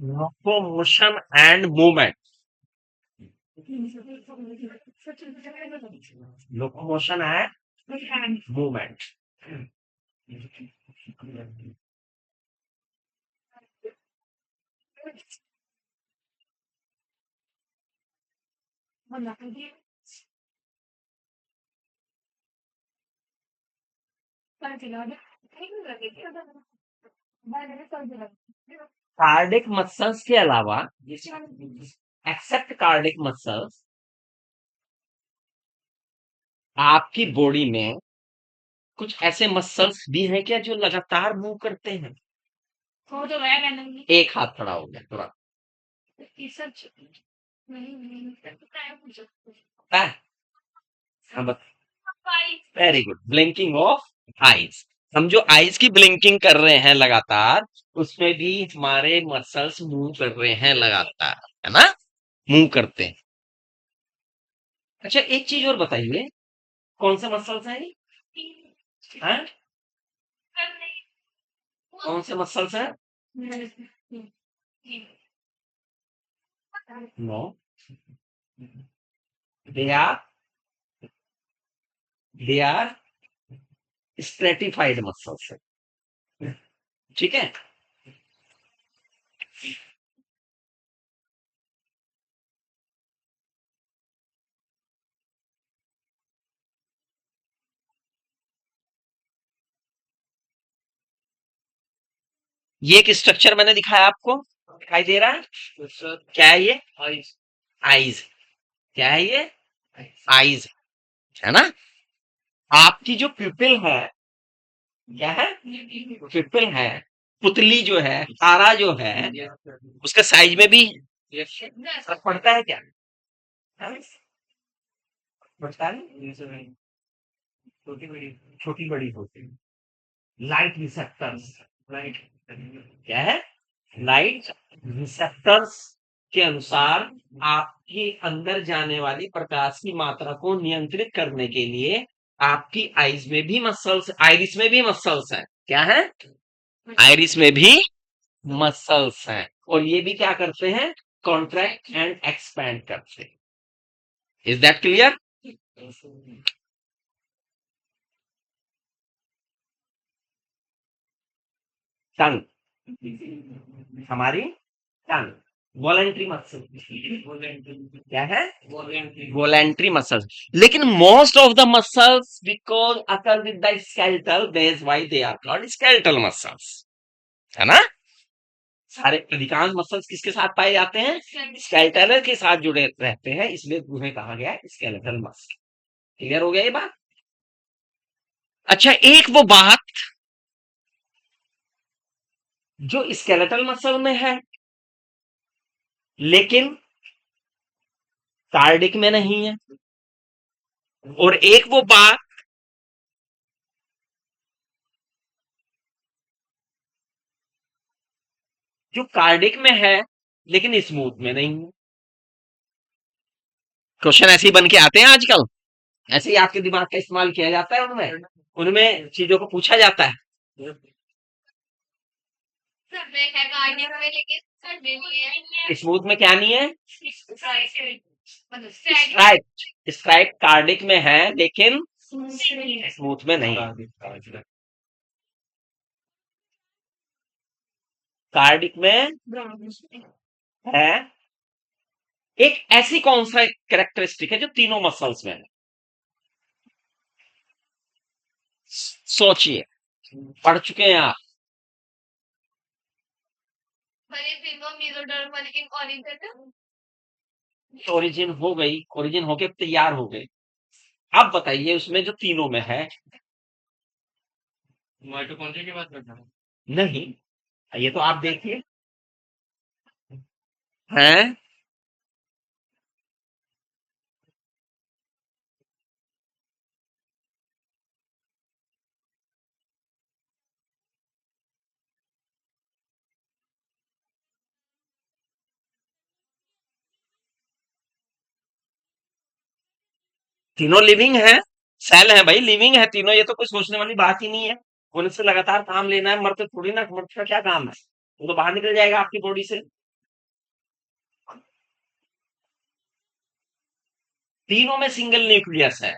locomotion and movement. Locomotion and movement. Cardiac muscles के अलावा, accept cardiac muscles, आपकी body में कुछ ऐसे मसल्स भी हैं क्या जो लगातार मूव करते हैं? एक हाथ खड़ा हो गया थोड़ा, पता है? हाँ, very good, blinking of eyes. हम जो आईज की ब्लिंकिंग कर रहे हैं लगातार, उसमें भी हमारे मसल्स मूव कर रहे हैं लगातार, है ना? मूव करते हैं। अच्छा, एक चीज और बताइए, कौन से मसल्स हैं ये? हैं? कौन से मसल्स हैं? No, they are they are stratified muscles है, ठीक है? ये एक स्ट्रक्चर मैंने दिखाया आपको, दिखाई दे रहा है? क्या है ये? आईज। क्या है ये? आईज, है ना? आपकी जो पिपिल है, क्या है? पिपिल है, पुतली जो है, तारा जो है, उसका साइज में भी फर्क पड़ता है क्या? हाँ? पड़ता है, छोटी बड़ी होती है। लाइट रिसेप्टर्स, लाइट क्या है? लाइट रिसेप्टर्स के अनुसार आपके अंदर जाने वाली प्रकाश की मात्रा को नियंत्रित करने के लिए आपकी आईज में भी मसल्स, आइरिस में भी मसल्स हैं। क्या है? आइरिस में भी मसल्स हैं, और ये भी क्या करते हैं? कॉन्ट्रैक्ट एंड एक्सपैंड करते हैं। Is that clear? टंग, हमारी टंग वॉलेंट्री मसल, क्या है? Voluntary muscles. लेकिन most of the muscles because occur with the skeletal, that's why they are called skeletal muscles, है ना? सारे अधिकांश मसल्स किसके साथ पाए जाते हैं? स्केलेटल के साथ जुड़े रहते हैं, इसलिए उन्हें कहा गया है स्केलेटल मसल। क्लियर हो गया ये बात? अच्छा, एक वो बात जो स्केलेटल मसल में है लेकिन कार्डिक में नहीं है, और एक वो बात जो कार्डिक में है लेकिन स्मूथ में नहीं है। क्वेश्चन ऐसे ही बन के आते हैं आजकल, ऐसे ही आपके दिमाग का इस्तेमाल किया जाता है, उनमें उनमें चीजों को पूछा जाता है। स्मूथ में क्या नहीं है? स्ट्राइप, स्ट्राइप कार्डिक में है लेकिन स्मूथ में नहीं। कार्डिक में है। एक ऐसी कौन सा कैरेक्टरिस्टिक है जो तीनों मसल्स में है? सोचिए, पढ़ चुके हैं आप? ओरिजिन हो गई, ओरिजिन होके तैयार हो गई। अब बताइए उसमें जो तीनों में है। माइटोकॉन्ड्रिया की बात करना है? नहीं, ये तो आप देखिए। हैं? तीनों लिविंग है, सेल है भाई, लिविंग है तीनों, ये तो कोई सोचने वाली बात ही नहीं है। उनसे लगातार काम लेना है, मरते थोड़ी ना, मरते का क्या काम है, वो तो बाहर निकल जाएगा आपकी बॉडी से। तीनों में सिंगल न्यूक्लियस है।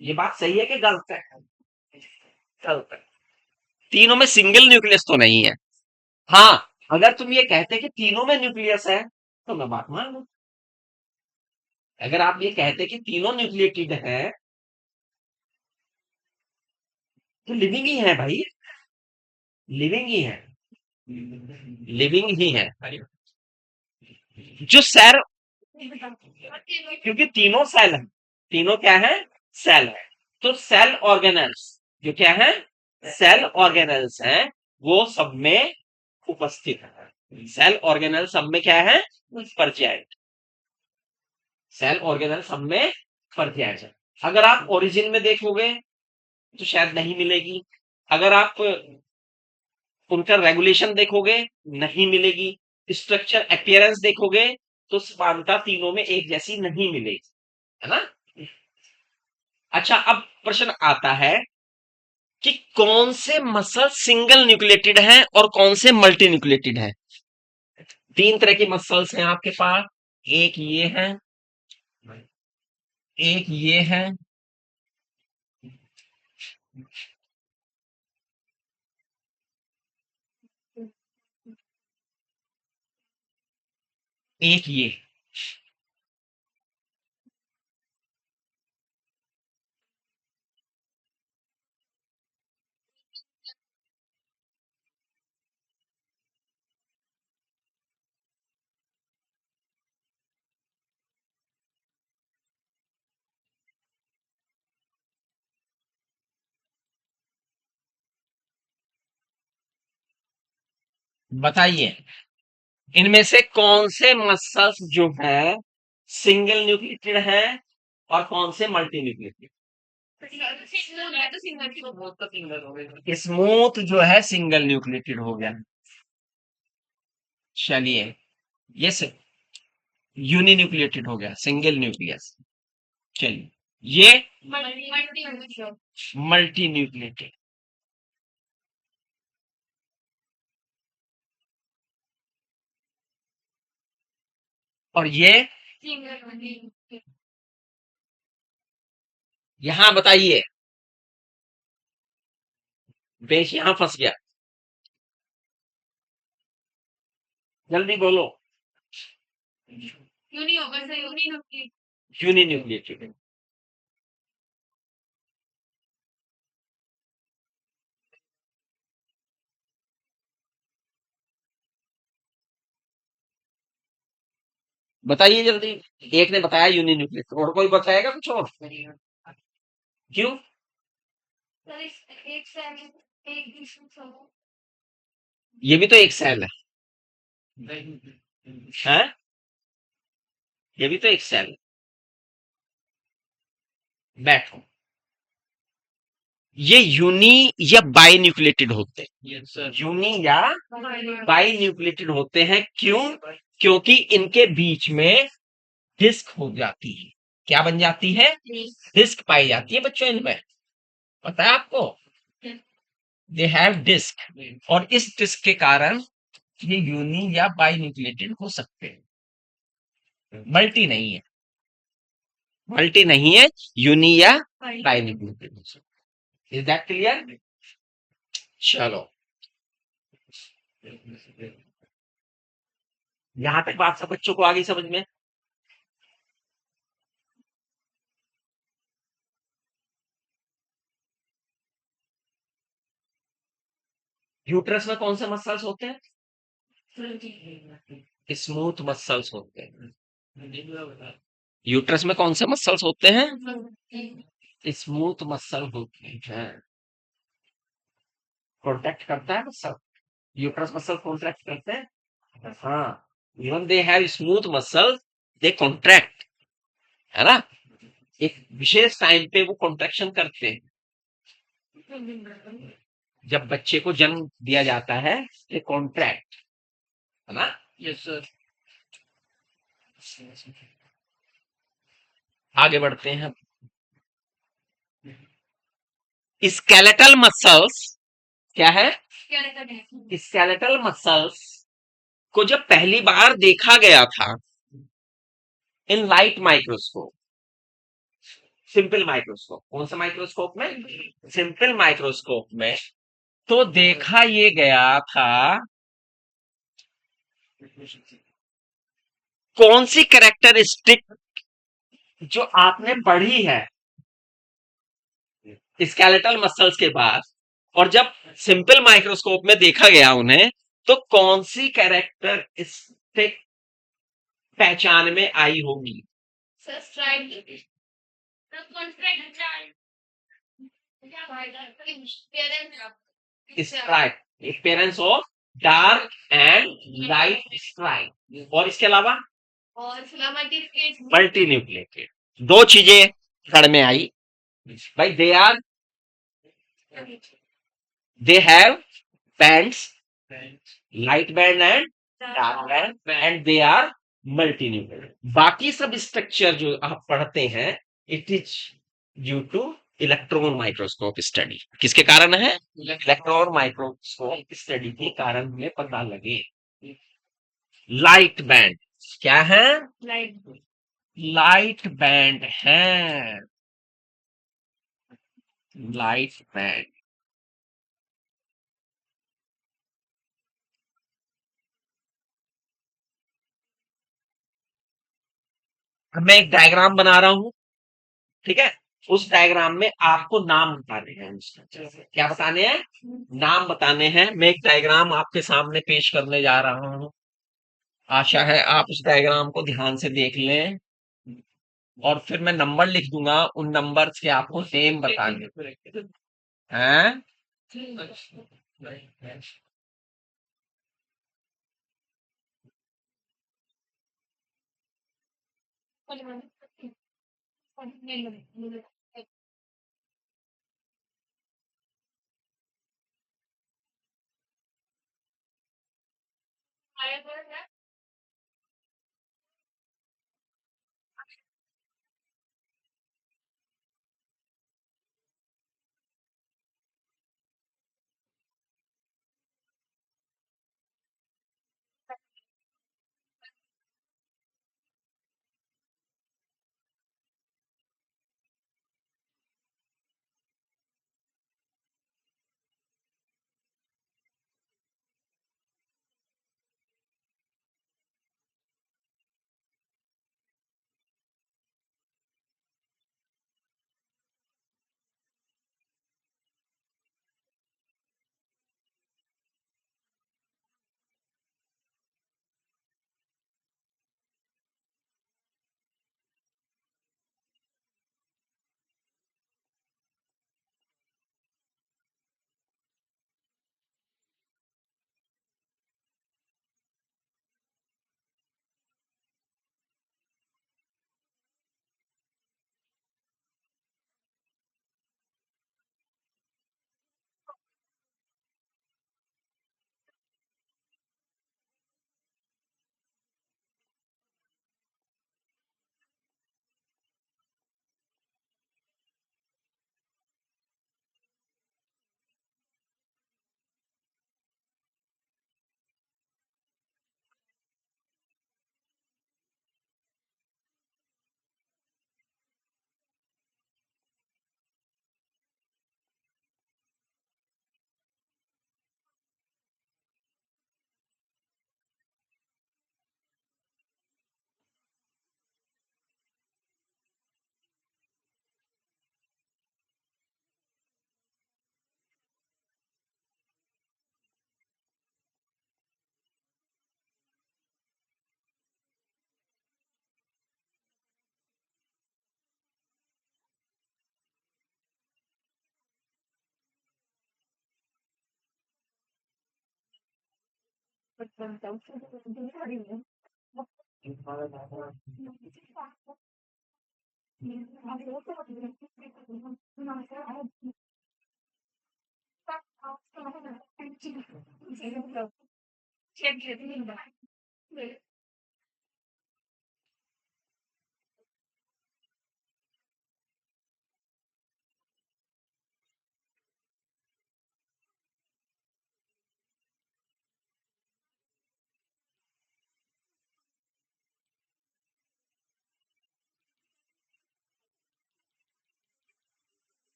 ये बात सही है कि गलत है? गलत है। तीनों में सिंगल न्यूक्लियस तो नहीं है। हाँ, अगर तुम ये कहते कि तीनों में न्यूक्लियस है तो मैं बात मान लूं। अगर आप ये कहते कि तीनों न्यूक्लिएटेड है तो लिविंग ही है भाई, लिविंग ही है, लिविंग ही है। जो सेल, क्योंकि तीनों सेल है, तीनों क्या है, सेल है। तो सेल ऑर्गेनल्स जो क्या है, सेल ऑर्गेनल्स हैं, वो सब में उपस्थित है। सेल ऑर्गेनल सब में क्या है, परचेंट। सेल ऑर्गेनल सब में परचेंट है। अगर आप ओरिजिन में देखोगे तो शायद नहीं मिलेगी। अगर आप उनका रेगुलेशन देखोगे, नहीं मिलेगी। स्ट्रक्चर अपीयरेंस देखोगे तो समानता तीनों में एक जैसी नहीं मिलेगी, है ना। अच्छा, अब प्रश्न आता है कि कौन से मसल सिंगल न्यूक्लिएटेड हैं और कौन से मल्टी न्यूक्लिएटेड हैं। तीन तरह की मसल्स हैं आपके पास, एक ये है, एक ये है, एक ये। बताइए इनमें से कौन से मसल्स जो है सिंगल न्यूक्लिएटेड है और कौन से मल्टी न्यूक्लिएटेड। स्मूथ जो है सिंगल न्यूक्लिएटेड हो गया। चलिए, ये यूनि न्यूक्लिएटेड हो गया, सिंगल न्यूक्लियस। चलिए, ये मल्टी न्यूक्लिएटेड। और ये, यहां बताइए, बेश यहां फंस गया, जल्दी बोलो। Uninucleated. बताइए जल्दी। एक ने बताया यूनि न्यूक्लिएटेड, और कोई बताएगा कुछ और? क्यों? ये भी तो एक सेल है, ये भी तो एक सेल। बैठो, ये यूनी या बाई न्यूक्लिएटेड होते हैं, यूनी या बाई न्यूक्लिएटेड होते हैं। क्यों? क्योंकि इनके बीच में डिस्क हो जाती है। क्या बन जाती है? डिस्क पाई जाती है बच्चों इनमें, पता है आपको, दे हैव डिस्क। और इस डिस्क के कारण ये यूनी या बाई न्यूक्लिएटेड हो सकते हैं, मल्टी नहीं है, मल्टी नहीं है, यूनी या by nucleated. Is that clear? चलो, यहां तक बात सब बच्चों को आ गई समझ में? यूट्रस में कौन से मसल्स होते हैं? स्मूथ मसल्स होते हैं। यूट्रस में कौन से मसल्स होते हैं? स्मूथ मसल होते हैं। कॉन्ट्रैक्ट करता है मसल, यूट्रस मसल कॉन्ट्रैक्ट करते हैं। हाँ, even they have smooth muscle, they contract, है ना। एक विशेष टाइम पे वो कॉन्ट्रैक्शन करते हैं। जब बच्चे को जन्म दिया जाता है, ये कॉन्ट्रैक्ट, है ना। Yes sir. आगे बढ़ते हैं। स्केलेटल मसल्स क्या है? स्केलेटल मसल्स को जब पहली बार देखा गया था in light microscope, simple microscope, कौन सा माइक्रोस्कोप में? सिंपल माइक्रोस्कोप में, तो देखा ये गया था कौन सी कैरेक्टरिस्टिक जो आपने पढ़ी है स्केलेटल मसल्स के बाद, और जब सिंपल माइक्रोस्कोप में देखा गया उन्हें, तो कौन सी कैरेक्टरिस्टिक पहचान में आई होगी? Stripe, appearance of dark and light stripe, और इसके अलावा मल्टी न्यूक्लिएटेड, दो चीजें पकड़ में आई भाई। They have bands, light band and dark band, and they are multinucleated. बाकी सब स्ट्रक्चर जो आप पढ़ते हैं, it is due to electron microscope study. किसके कारण है? इलेक्ट्रॉन माइक्रोस्कोप स्टडी के कारण हमें पता लगे। लाइट बैंड क्या है? लाइट बैंड है, लाइट बैंड। अब मैं एक डायग्राम बना रहा हूं, ठीक है? उस डायग्राम में आपको नाम बताने हैं उसके। क्या बताने हैं? नाम बताने हैं। मैं एक डायग्राम आपके सामने पेश करने जा रहा हूं। आशा है आप उस डायग्राम को ध्यान से देख लें, और फिर मैं नंबर लिख दूंगा, उन नंबर्स के आपको नेम बताने हैं।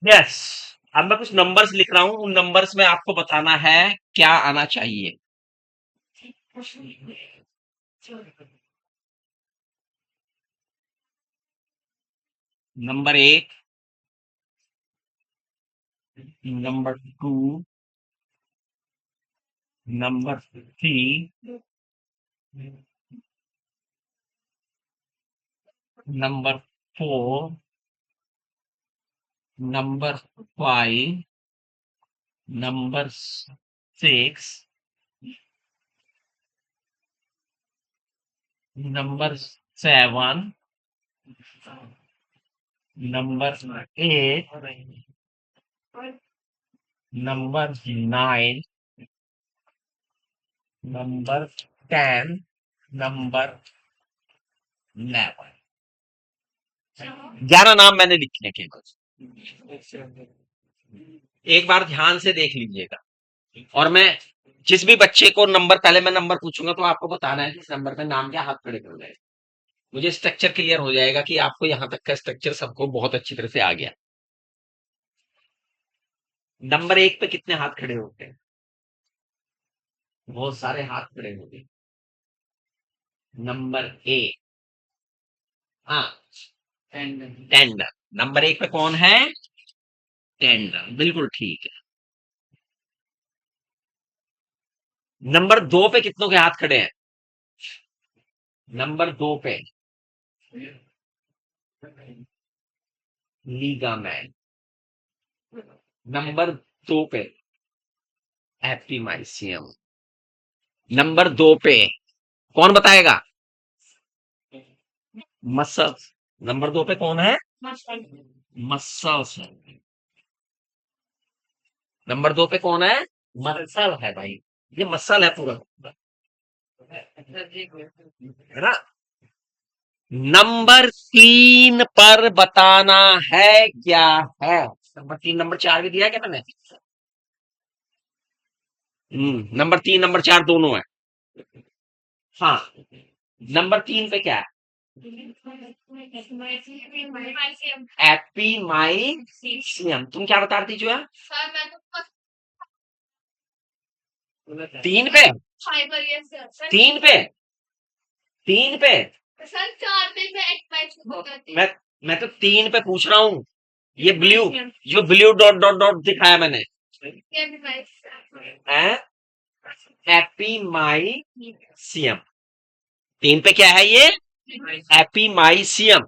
यस। अब मैं कुछ नंबर्स लिख रहा हूं, उन नंबर्स में आपको बताना है क्या आना चाहिए। Number 1, number 2, number 3, number 4, number 5, number 6, number 7, number 8, number 9, number 10, number 11। 11 नाम मैंने लिखे हैं कुछ। एक बार ध्यान से देख लीजिएगा, और मैं जिस भी बच्चे को नंबर, पहले मैं नंबर पूछूंगा तो आपको बताना है कि इस नंबर पे नाम क्या, हाथ खड़े कर जाए। मुझे स्ट्रक्चर क्लियर हो जाएगा कि आपको यहां तक का स्ट्रक्चर सबको बहुत अच्छी तरह से आ गया। नंबर 1 पे कितने हाथ खड़े होते हैं? बहुत सारे हाथ खड़े होते हैं। नंबर 1, हाँ, टेंडर। नंबर 1 पे कौन है? टेंडर, बिल्कुल ठीक है। नंबर 2 पे कितनों के हाथ खड़े हैं? नंबर 2 पे लीगामैन। नंबर 2 पे एपिमाइसियम। नंबर 2 पे कौन बताएगा? मसल्स। नंबर 2 पे कौन है? मसल्स है। नंबर 2 पे कौन है? मसल है भाई, ये मसल है पूरा, है ना? नंबर 3 पर बताना है क्या है? नंबर 3, नंबर 4 भी दिया क्या मैंने? नंबर 3, नंबर 4 दोनों है। हाँ, नंबर 3 पे क्या है? एपीमाइसियम। तुम क्या बता रही थी जो है? 3 पे? 3 पे? 3 पे? मैं मैं तो 3 पे पूछ रहा हूँ। ये ब्लू, जो ब्लू डॉट डॉट डॉट दिखाया मैंने, है एपीमाइसियम। 3 पे क्या है ये? एपीमाइसियम।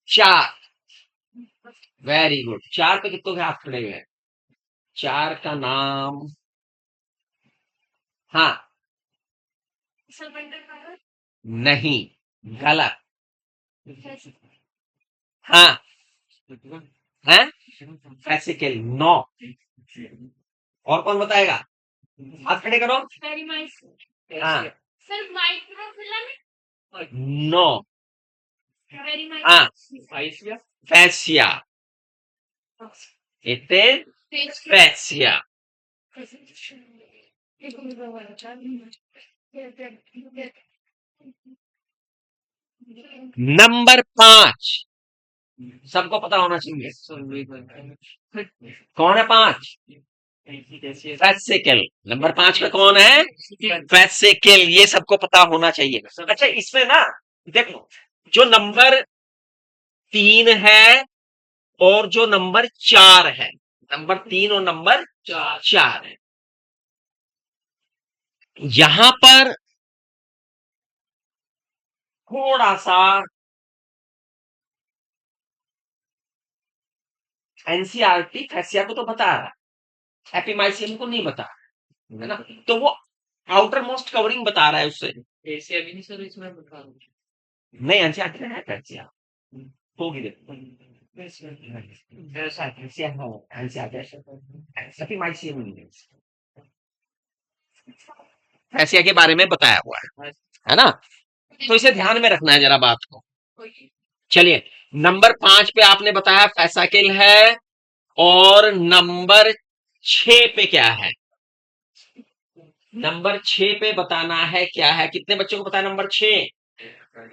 4, very good. 4 पे कितनों के हाथ खड़े हुए हैं? 4 का नाम, हाँ, नहीं, गलत। हाँ, है फेसिकल, 9। और कौन बताएगा? हाथ खड़े करो। हाँ, 9। हाँ, fascia. It is fascia. Number 5 सबको पता होना चाहिए। कौन है 5? फेसिकल। नंबर 5 पे कौन है? फेसिकल। ये सबको पता होना चाहिए। अच्छा, इसमें ना देखो, जो नंबर 3 है और जो नंबर 4 है, नंबर 3 और नंबर 4 है, यहां पर थोड़ा सा एनसीईआरटी फैसिया को तो बता रहा है, एपिमाइसियम को नहीं बता रहा है ना, तो वो आउटर मोस्ट कवरिंग बता रहा है उससे। एशिया भी नहीं सर इसमें बता रहा नहीं, एनसीईआरटी में है फैसिया, होगी देखो। फैसिया है, एनसीईआरटी एपिमाइसियम नहीं है, फैसिया के बारे में बताया हुआ है ना? तो इसे ध्यान में रखना है जरा बात को। चलिए, नंबर 5 पे आपने बताया फैसाकिल है, और नंबर 6 पे क्या है? नंबर 6 पे बताना है क्या है, कितने बच्चों को पता है नंबर 6?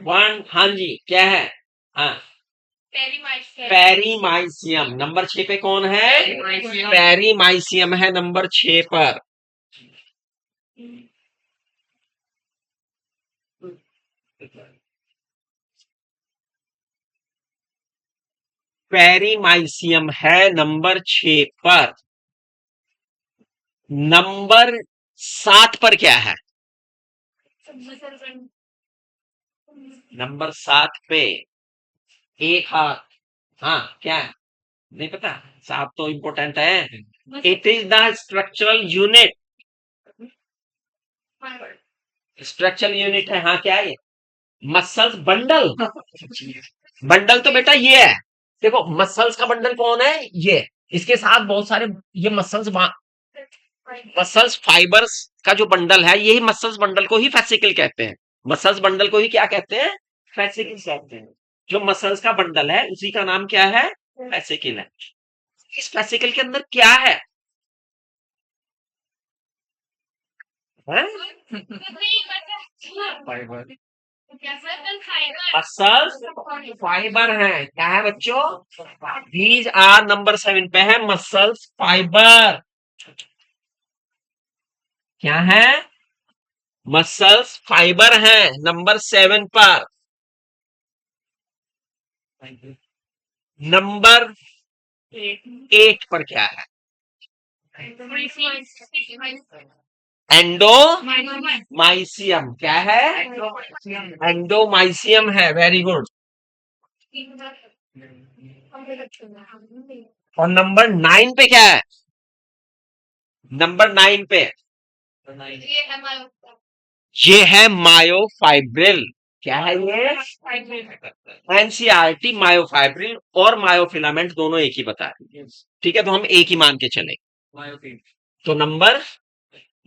1, हाँ जी, क्या है? हाँ, पेरीमाइसियम। नंबर 6 पे कौन है? पेरीमाइसियम है नंबर 6 पर। पेरीमाइसियम है नंबर 6 पर। नंबर 7 पर क्या है? नंबर 7 पे एक हाथ। हाँ, क्या है? नहीं पता? 7 तो इंपॉर्टेंट है। It is the structural unit. Structural unit है, हाँ, क्या है ये? Muscles bundle. बंडल तो बेटा ये है। देखो, मसल्स का बंडल कौन है? ये। इसके साथ बहुत सारे, ये मसल्स फाइबर्स का जो बंडल है, यही मसल्स बंडल को ही फेसिकल कहते हैं। मसल्स बंडल को ही क्या कहते हैं? फेसिकल कहते हैं। जो मसल्स का बंडल है उसी का नाम क्या है? फेसिकल है। इस फेसिकल के अंदर क्या है? मसल्स फाइबर है। क्या है बच्चों? दीज आर नंबर 7 पे है मसल्स फाइबर। क्या है? मसल्स फाइबर है नंबर 7 पर। नंबर 8 पर क्या है? एंडोमाइसियम। क्या है? एंडोमाइसियम है। Very good. और नंबर 9 पे क्या है? नंबर 9 पे ये है मायोफाइब्रिल। क्या है ये? एनसीईआरटी मायोफाइब्रिल और मायोफिलामेंट दोनों एक ही बता है। ठीक है, तो हम एक ही मान के चले। तो नंबर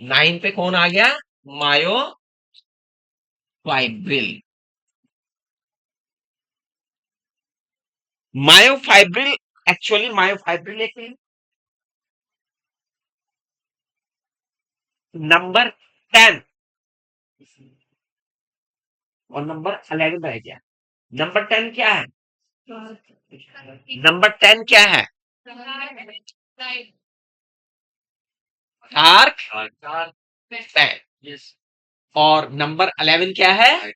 9 पे कौन आ गया? मायोफाइब्रिल। मायोफाइब्रिल, एक्चुअली मायोफाइब्रिल एक नंबर 10 और नंबर 11 रह गया। नंबर 10 क्या है? नंबर 10 क्या है? Dark fat. और नंबर 11 क्या है?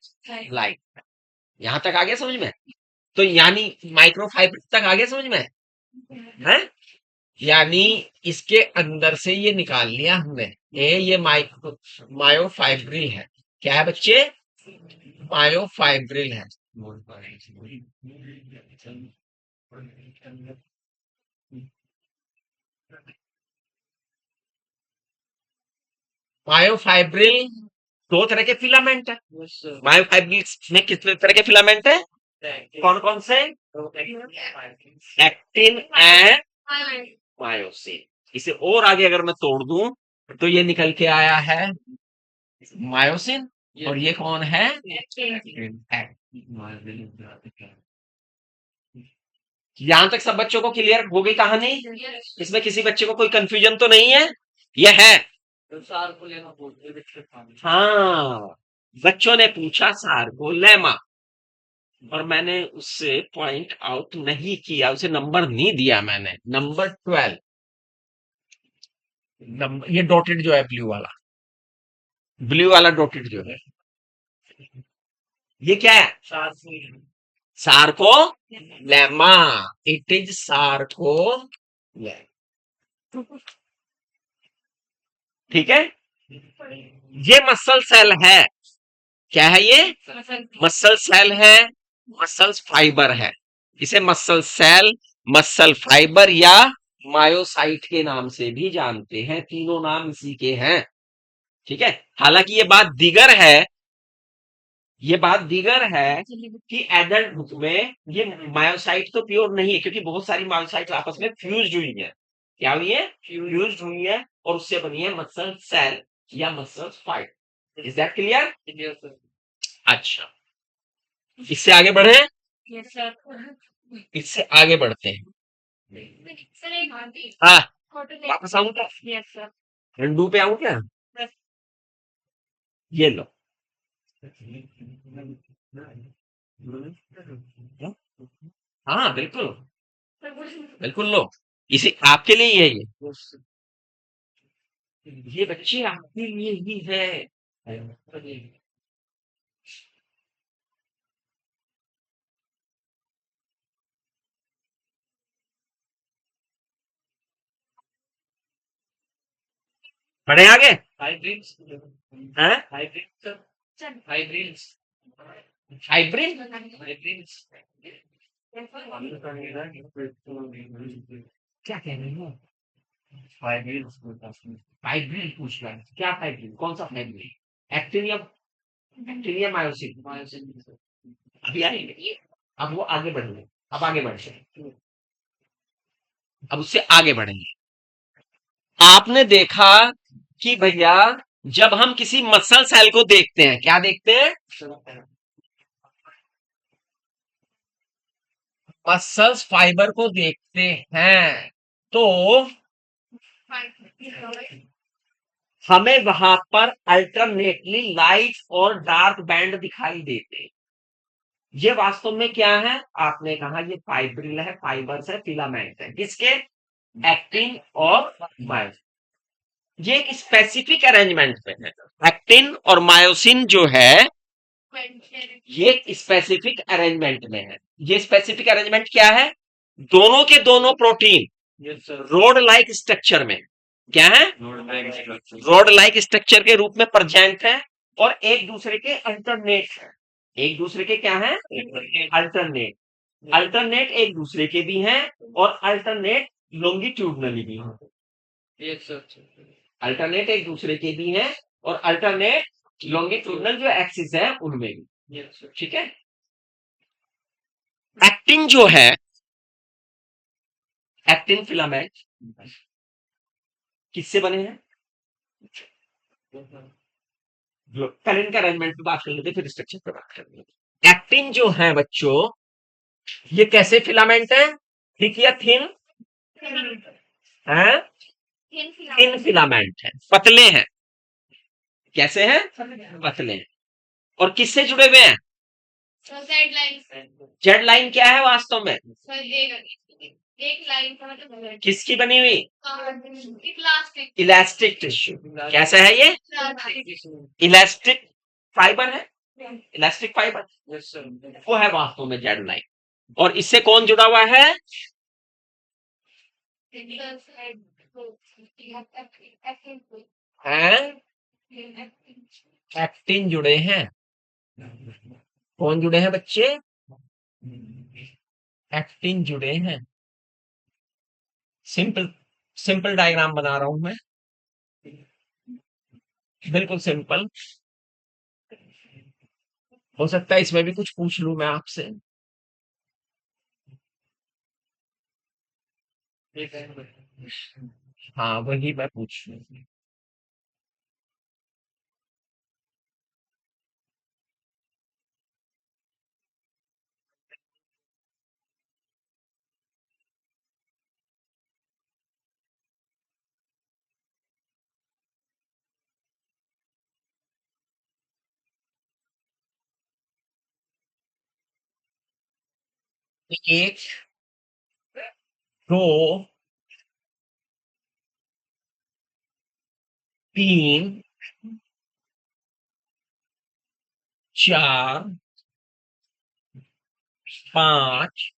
लाइट। यहां तक आ गया समझ में? तो यानी माइक्रोफाइबर तक आ गया समझ में? है? यानी इसके अंदर से ये निकाल लिया हमने। ये मायोफाइब्रिल है। क्या है बच्चे? मायोफाइब्रिल है। मायोफाइब्रिल दो तरह के फिलामेंट है। मायोफाइब्रिल में कितने तरह के फिलामेंट है? कौन कौन से? Actin and myosin. इसे और आगे अगर मैं तोड़ दूं तो ये निकल के आया है मायोसिन। और ये कौन है? एक्टिन। यहां तक सब बच्चों को क्लियर हो गई कहानी? इसमें किसी बच्चे को कोई कंफ्यूजन तो नहीं है? यह है। हाँ, बच्चों ने पूछा सार को लेमा, और मैंने उससे पॉइंट आउट नहीं किया, उसे नंबर नहीं दिया मैंने। नंबर 12। नंबर ये डॉटेड जो है, ब्लू वाला डॉटेड जो है, ये क्या है? Sarco lemma. It is Sarco. ठीक है, ये मसल सेल है। क्या है ये? मसल सेल है, मसल्स फाइबर है। इसे मसल सेल, मसल फाइबर या मायोसाइट के नाम से भी जानते हैं। तीनों नाम इसी के हैं। ठीक है, हालांकि ये बात दीगर है कि एडल्ट में ये मायोसाइट तो प्योर नहीं है, क्योंकि बहुत सारी मायोसाइट आपस में फ्यूज हुई है। क्या हुई है? फ्यूज हुई है, और उससे बनी है मसल सेल या muscle fibre. Is that clear? अच्छा, इससे आगे बढ़े। इससे आगे बढ़ते हैं। हाँ, वापस आऊं क्या? रंडू पे आऊं क्या? ये लो। हाँ बिल्कुल, बिल्कुल लो। इसी आपके लिए ही है ये बच्चे आपके लिए ही है। बढ़े आगे। हाइब्रिड है। हाइब्रिड हाइब्रिड हाइब्रिड क्या कह रहे हो? हाइब्रिड हाइब्रिड पूछ रहा है क्या? हाइब्रिड कौन सा हाइब्रिड? एक्टिनिया, एक्टिनिया मायोसिन। अभी आएंगे। अब वो आगे बढ़ेंगे। अब आगे बढ़े। अब उससे आगे बढ़ेंगे। आपने देखा कि भैया जब हम किसी मसल सेल को देखते हैं, क्या देखते हैं? मसल्स फाइबर को देखते हैं, तो हमें वहां पर अल्टरनेटली लाइट और डार्क बैंड दिखाई देते हैं। ये वास्तव में क्या है? आपने कहा ये फाइब्रिल है, फाइबर्स है, फिलामेंट है। किसके? एक्टिन और मायोसिन। ये एक स्पेसिफिक अरेंजमेंट पे है। एक्टिन और मायोसिन जो है ये स्पेसिफिक अरेंजमेंट में है। ये स्पेसिफिक अरेंजमेंट क्या है? दोनों के दोनों प्रोटीन रोड लाइक स्ट्रक्चर में, क्या है? रोड लाइक स्ट्रक्चर के रूप में प्रेजेंट है और एक दूसरे के अल्टरनेट है। एक दूसरे के क्या है? अल्टरनेट। अल्टरनेट एक दूसरे के भी हैं और अल्टरनेट लॉन्गिट्यूडनली भी हैं। अल्टरनेट एक दूसरे के भी हैं और अल्टरनेट लॉन्गिट्यूडनल जो एक्सिस है उनमें भी। ठीक है। एक्टिन जो है, एक्टिन फिलामेंट किससे बने हैं? पहले इनका अरेंजमेंट पे बात कर लेते फिर स्ट्रक्चर पे बात करेंगे। एक्टिन जो है बच्चों, ये कैसे फिलामेंट है? थिक या थिन है? थिन फिलामेंट है, पतले हैं। कैसे हैं? पतले हैं। और किससे जुड़े हुए हैं? जेड लाइन क्या है वास्तव में? एक लाइन का मतलब किसकी बनी हुई? Elastic tissue. कैसा है ये? इलास्टिक फाइबर है। इलास्टिक फाइबर वो है वास्तव में जेड लाइन। और इससे कौन जुड़ा हुआ है? हैं? एक्टिन जुड़े हैं। कौन जुड़े हैं बच्चे? एक्टिन जुड़े हैं। सिंपल, सिंपल डायग्राम बना रहा हूं मैं, बिल्कुल सिंपल। हो सकता है इसमें भी कुछ पूछ लूं मैं आपसे। हाँ वही मैं पूछ लूं। एक, दो, तीन, चार, पांच,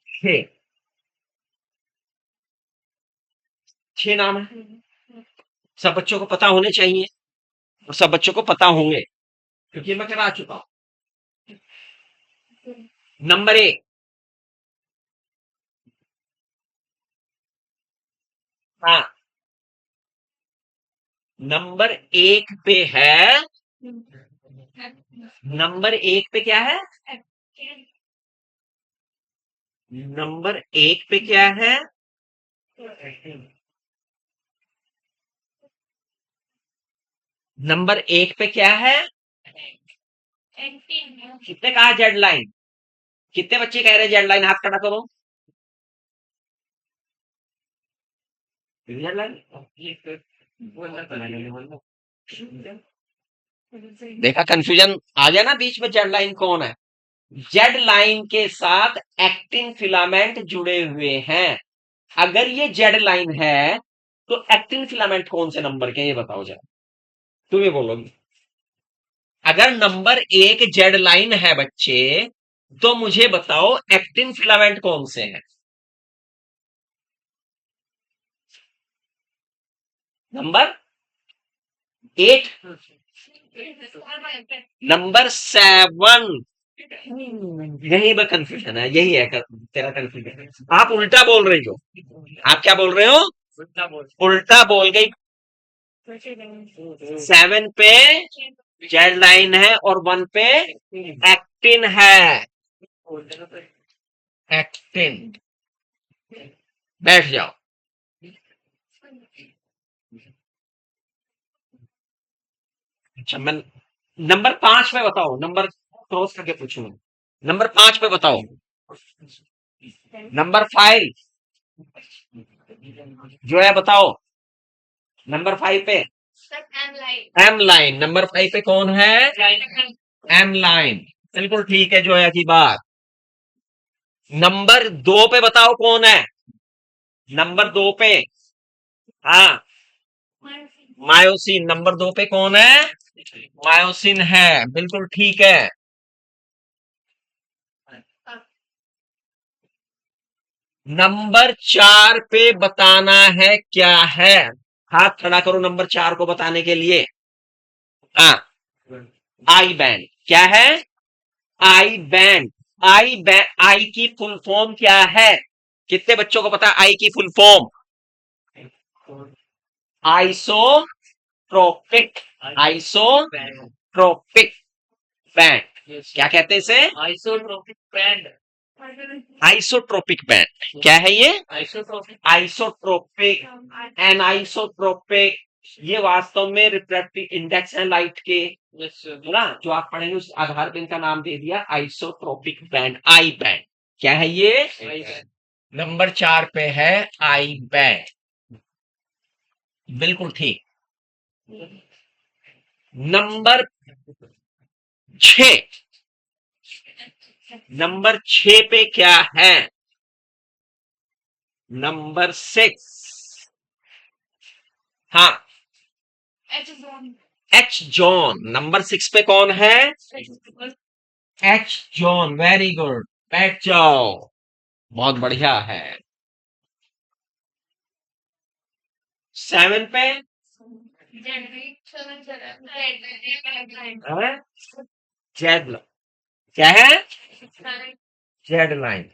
छह। छह नाम है। सब बच्चों को पता होने चाहिए और सब बच्चों को पता होंगे क्योंकि मैं करा चुका हूं। नंबर एक, हाँ, नंबर एक पे है। नंबर एक पे क्या है? नंबर एक पे क्या है? नंबर एक पे क्या है? कितने कहा जेड लाइन? कितने बच्चे कह रहे हैं जेड लाइन? हाथ खड़ा करो। जेड लाइन देखा, कंफ्यूजन आ गया ना बीच में, जेड लाइन कौन है? जेड लाइन के साथ एक्टिन फिलामेंट जुड़े हुए हैं। अगर ये जेड लाइन है तो एक्टिन फिलामेंट कौन से नंबर के हैं, ये बताओ जरा, तुम ये बोलोगी। अगर नंबर 1 जेड लाइन है बच्चे, तो मुझे बताओ एक्टिन फिलामेंट कौन से हैं? Number 8, number 7। यही पर कंफ्यूजन है, यही है तेरा कंफ्यूजन। आप उल्टा बोल रही हो। आप क्या बोल रहे हो? उल्टा बोल गई। 7 पे जेड लाइन है और 1 पे एक्टिन है। एक्टिन। बैठ जाओ। अच्छा, मैं नंबर 5 पे बताओ, नंबर क्रॉस करके पूछूंगा। नंबर 5 पे बताओ। नंबर 5 जो है बताओ। नंबर 5 पे एम लाइन। नंबर 5 पे कौन है? M line. बिल्कुल ठीक है जो है की बात। नंबर 2 पे बताओ कौन है? नंबर 2 पे, हाँ, मायोसिन। नंबर 2 पे कौन है? मायोसिन है, बिल्कुल ठीक है। नंबर 4 पे बताना है क्या है? हाथ खड़ा करो नंबर 4 को बताने के लिए। हाँ, आई बैंड। क्या है? I band. आई बैंड, आई की फुल फॉर्म क्या है? कितने बच्चों को पता है आई की full form? Isotropic. Isotropic band. क्या कहते हैं इसे? Isotropic band. आइसोट्रोपिक बैंड क्या है ये? आइसोट्रोपिक। Anisotropic. ये वास्तव में रिफ्रैक्टिव इंडेक्स है लाइट के, है ना, जो आप पढ़ेंगे उस आधार पे इनका नाम दे दिया आइसोट्रोपिक बैंड, आई बैंड। क्या है ये? नंबर 4 पे है आई बैंड। बिल्कुल ठीक। नंबर 6। नंबर 6 पे क्या है? नंबर 6। हाँ, एच जॉन। नंबर 6 पे कौन है? H John. वेरी गुड, बैठ जाओ। बहुत बढ़िया है। 7 पे जेड। क्या है? Z line.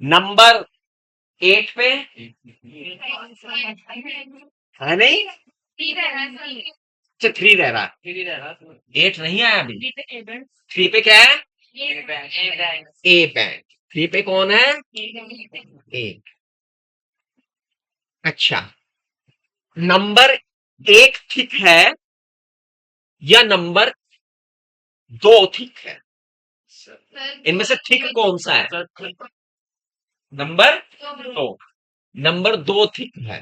नंबर 8 पे है नहीं? अच्छा, 3 रह रहा, 8 नहीं आया अभी। 3 पे क्या है? A band. 3 पे कौन है? ए। अच्छा, नंबर 1 थिक है या नंबर 2 थिक है? इनमें से थिक कौन सा है? नंबर 2। नंबर 2 थिक है।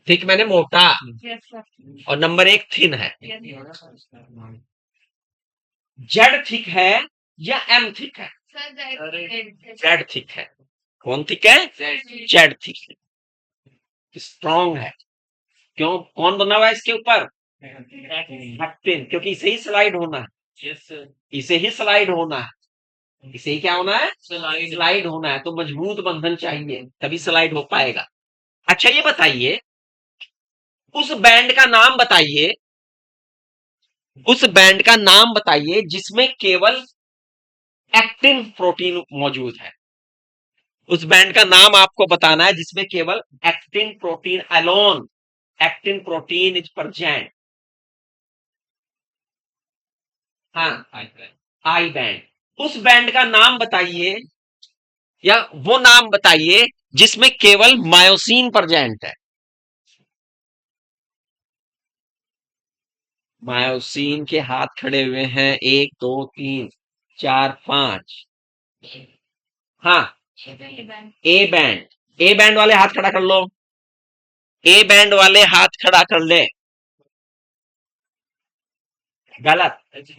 थिक मैंने मोटा, और नंबर 1 थिन है। जेड थिक है या एम थिक है? जेड थिक है। कौन थिक है? जेड थिक है। स्ट्रॉन्ग है। क्यों? कौन बना हुआ है इसके ऊपर? एक्टिन। क्योंकि इसे ही स्लाइड होना है। इसे ही स्लाइड होना है। इसे ही क्या होना है? स्लाइड होना है, तो मजबूत बंधन चाहिए, तभी स्लाइड हो पाएगा। अच्छा, ये बताइए, उस बैंड का नाम बताइए, उस बैंड का नाम बताइए जिसमें केवल एक्टिन प्रोटीन मौजूद है। उस बैंड का नाम आपको बताना है जिसमें केवल actin protein alone, actin protein is present. हाँ, आई बैंड। उस बैंड का नाम बताइए, या वो नाम बताइए जिसमें केवल मायोसिन प्रेजेंट है। मायोसिन के हाथ खड़े हुए हैं, 1 2 3 4 5। हाँ, ए बैंड, ए बैंड वाले हाथ खड़ा कर लो, ए बैंड वाले हाथ खड़ा कर ले। गलत। एच